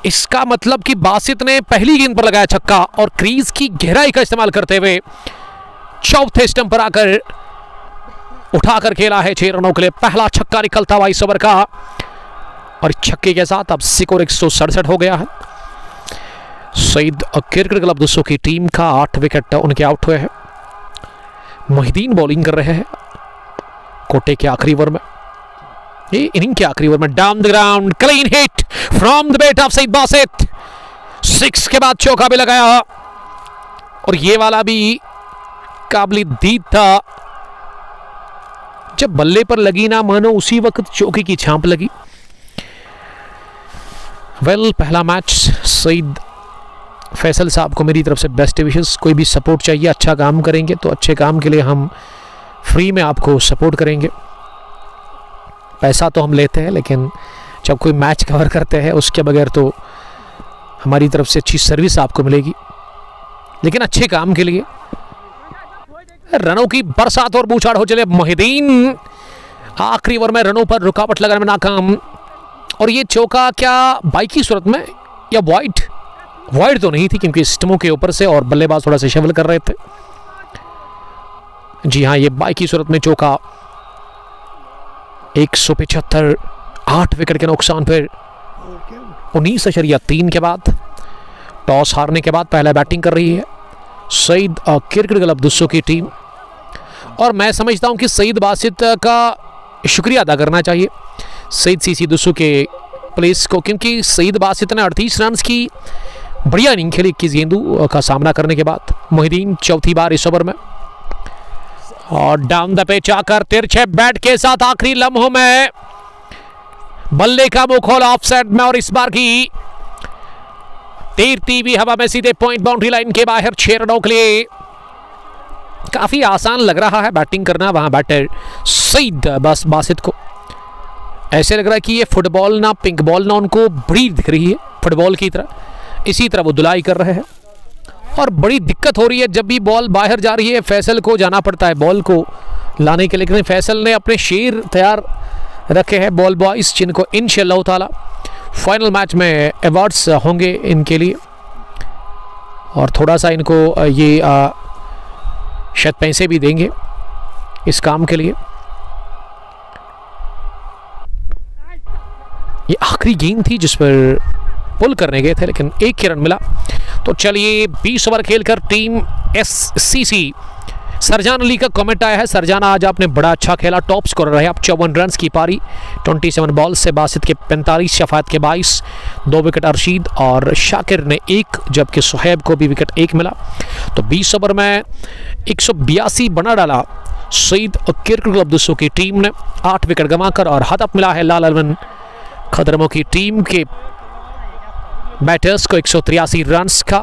इसका मतलब कि बासित ने पहली गेंद पर लगाया छक्का, और क्रीज की गहराई का इस्तेमाल करते हुए चौथे स्टंप पर आकर उठाकर खेला है 6 रनों के लिए। पहला छक्का निकलता हुआ इस ओवर का, और छक्के के साथ अब स्कोर 167 हो गया है। सईद क्रिकेट क्लब दोस्तों की टीम का 8 विकेट उनके आउट हुए हैं। मोहिदीन बॉलिंग कर रहे हैं कोटे के आखिरी ओवर में, ये इनिंग के आखिरी ओवर में। Down the ground, clean hit from the bat of Saeed Basit. 6 के बाद चौका भी लगाया, और ये वाला भी काबिल दीद था। जब बल्ले पर लगी ना, मानो उसी वक्त चौके की छांप लगी। पहला मैच। सईद फैसल साहब को मेरी तरफ से बेस्ट विशेस। कोई भी सपोर्ट चाहिए, अच्छा काम करेंगे तो अच्छे काम के लिए हम फ्री में आपको सपोर्ट करेंगे। पैसा तो हम लेते हैं, लेकिन जब कोई मैच कवर करते हैं उसके बगैर तो हमारी तरफ से अच्छी सर्विस आपको मिलेगी, लेकिन अच्छे काम के लिए। रनों की बरसात और बूछाड़ हो चले। मोहिदीन आखिरी ओवर में रनों पर रुकावट लगाने में नाकाम, और ये चौका क्या बाई की सूरत में या वाइड तो नहीं थी, क्योंकि स्टम्पों के ऊपर से और बल्लेबाज थोड़ा सा शवल कर रहे थे। जी हाँ, ये बाई की सूरत में चौका 175, 8 विकेट के नुकसान पर 19.3 के बाद टॉस हारने के बाद पहला बैटिंग कर रही है सईद क्रिकेट क्लब दुस्सू की टीम। और मैं समझता हूं कि सईद बासित का शुक्रिया अदा करना चाहिए सईद सीसी दुस्सू के प्लेस को, क्योंकि सईद बासित ने 38 रन की बढ़िया इनिंग खेली 21 गेंदों का सामना करने के बाद। मोहिदीन चौथी बार इस ओवर में और डाउन द पिच आकर तिरछे बैट के साथ आखिरी लम्हों में बल्ले का मुंह खोला ऑफ साइड में, और इस बार की तैरती भी हवा में सीधे पॉइंट बाउंड्री लाइन के बाहर 6 रनों के लिए। काफी आसान लग रहा है बैटिंग करना वहां बैटर सईद बासित को। ऐसे लग रहा है कि ये फुटबॉल ना पिंक बॉल ना उनको बड़ी दिख रही है फुटबॉल की तरह, इसी तरह वो धुलाई कर रहे हैं। और बड़ी दिक्कत हो रही है जब भी बॉल बाहर जा रही है, फैसल को जाना पड़ता है बॉल को लाने के लिए, लेकिन फैसल ने अपने शेर तैयार रखे हैं बॉल बॉयज, जिनको इंशाअल्लाह ताला फाइनल मैच में अवार्ड्स होंगे इनके लिए, और थोड़ा सा इनको ये शायद पैसे भी देंगे इस काम के लिए। ये आखिरी गेंद थी जिस पर पुल करने गए थे, लेकिन 1 रन मिला। तो चलिए 20 ओवर खेलकर टीम SCC सरजान अली का कमेंट आया है। सरजाना आज आपने बड़ा अच्छा खेला, टॉप स्कोरर रहे आप, 54 रन की पारी 27 बॉल से, बासित के 45, शफात के 22, 2 विकेट अरशीद और शाकिर ने 1, जबकि सुहैब को भी विकेट 1 मिला। तो 20 ओवर में 182 बना डाला सईद क्रिकेट क्लब दुस्सू की टीम ने 8 विकेट गंवाकर, और हदफ मिला है लाल अलवन खदरमों की टीम के बैटर्स को 183 रन्स का।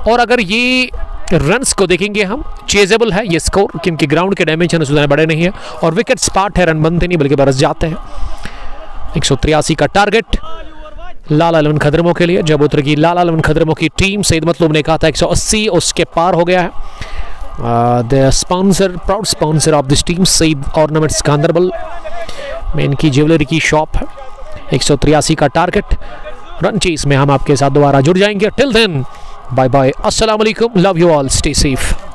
और अगर ये रन्स को देखेंगे हम, चेजेबल है ये स्कोर, क्योंकि ग्राउंड के डायमेंशन उतने बड़े नहीं है और विकेट स्पाट है, रन बनते नहीं बल्कि बरस जाते हैं। 183 का टारगेट लाल अलवन खदरमों के लिए। जब उतरेगी लाल अलवन खदरमों की टीम, सईद मतलूब ने कहा था 180, उसके पार हो गया है। The sponsor, proud sponsor of this team Saeed ornaments Ganderbal में इनकी ज्वेलरी की शॉप है। 183 का टारगेट। रन चेस में हम आपके साथ दोबारा जुड़ जाएंगे। टिल देन बाय बाय, अस्सलाम वालेकुम, love you all, stay safe.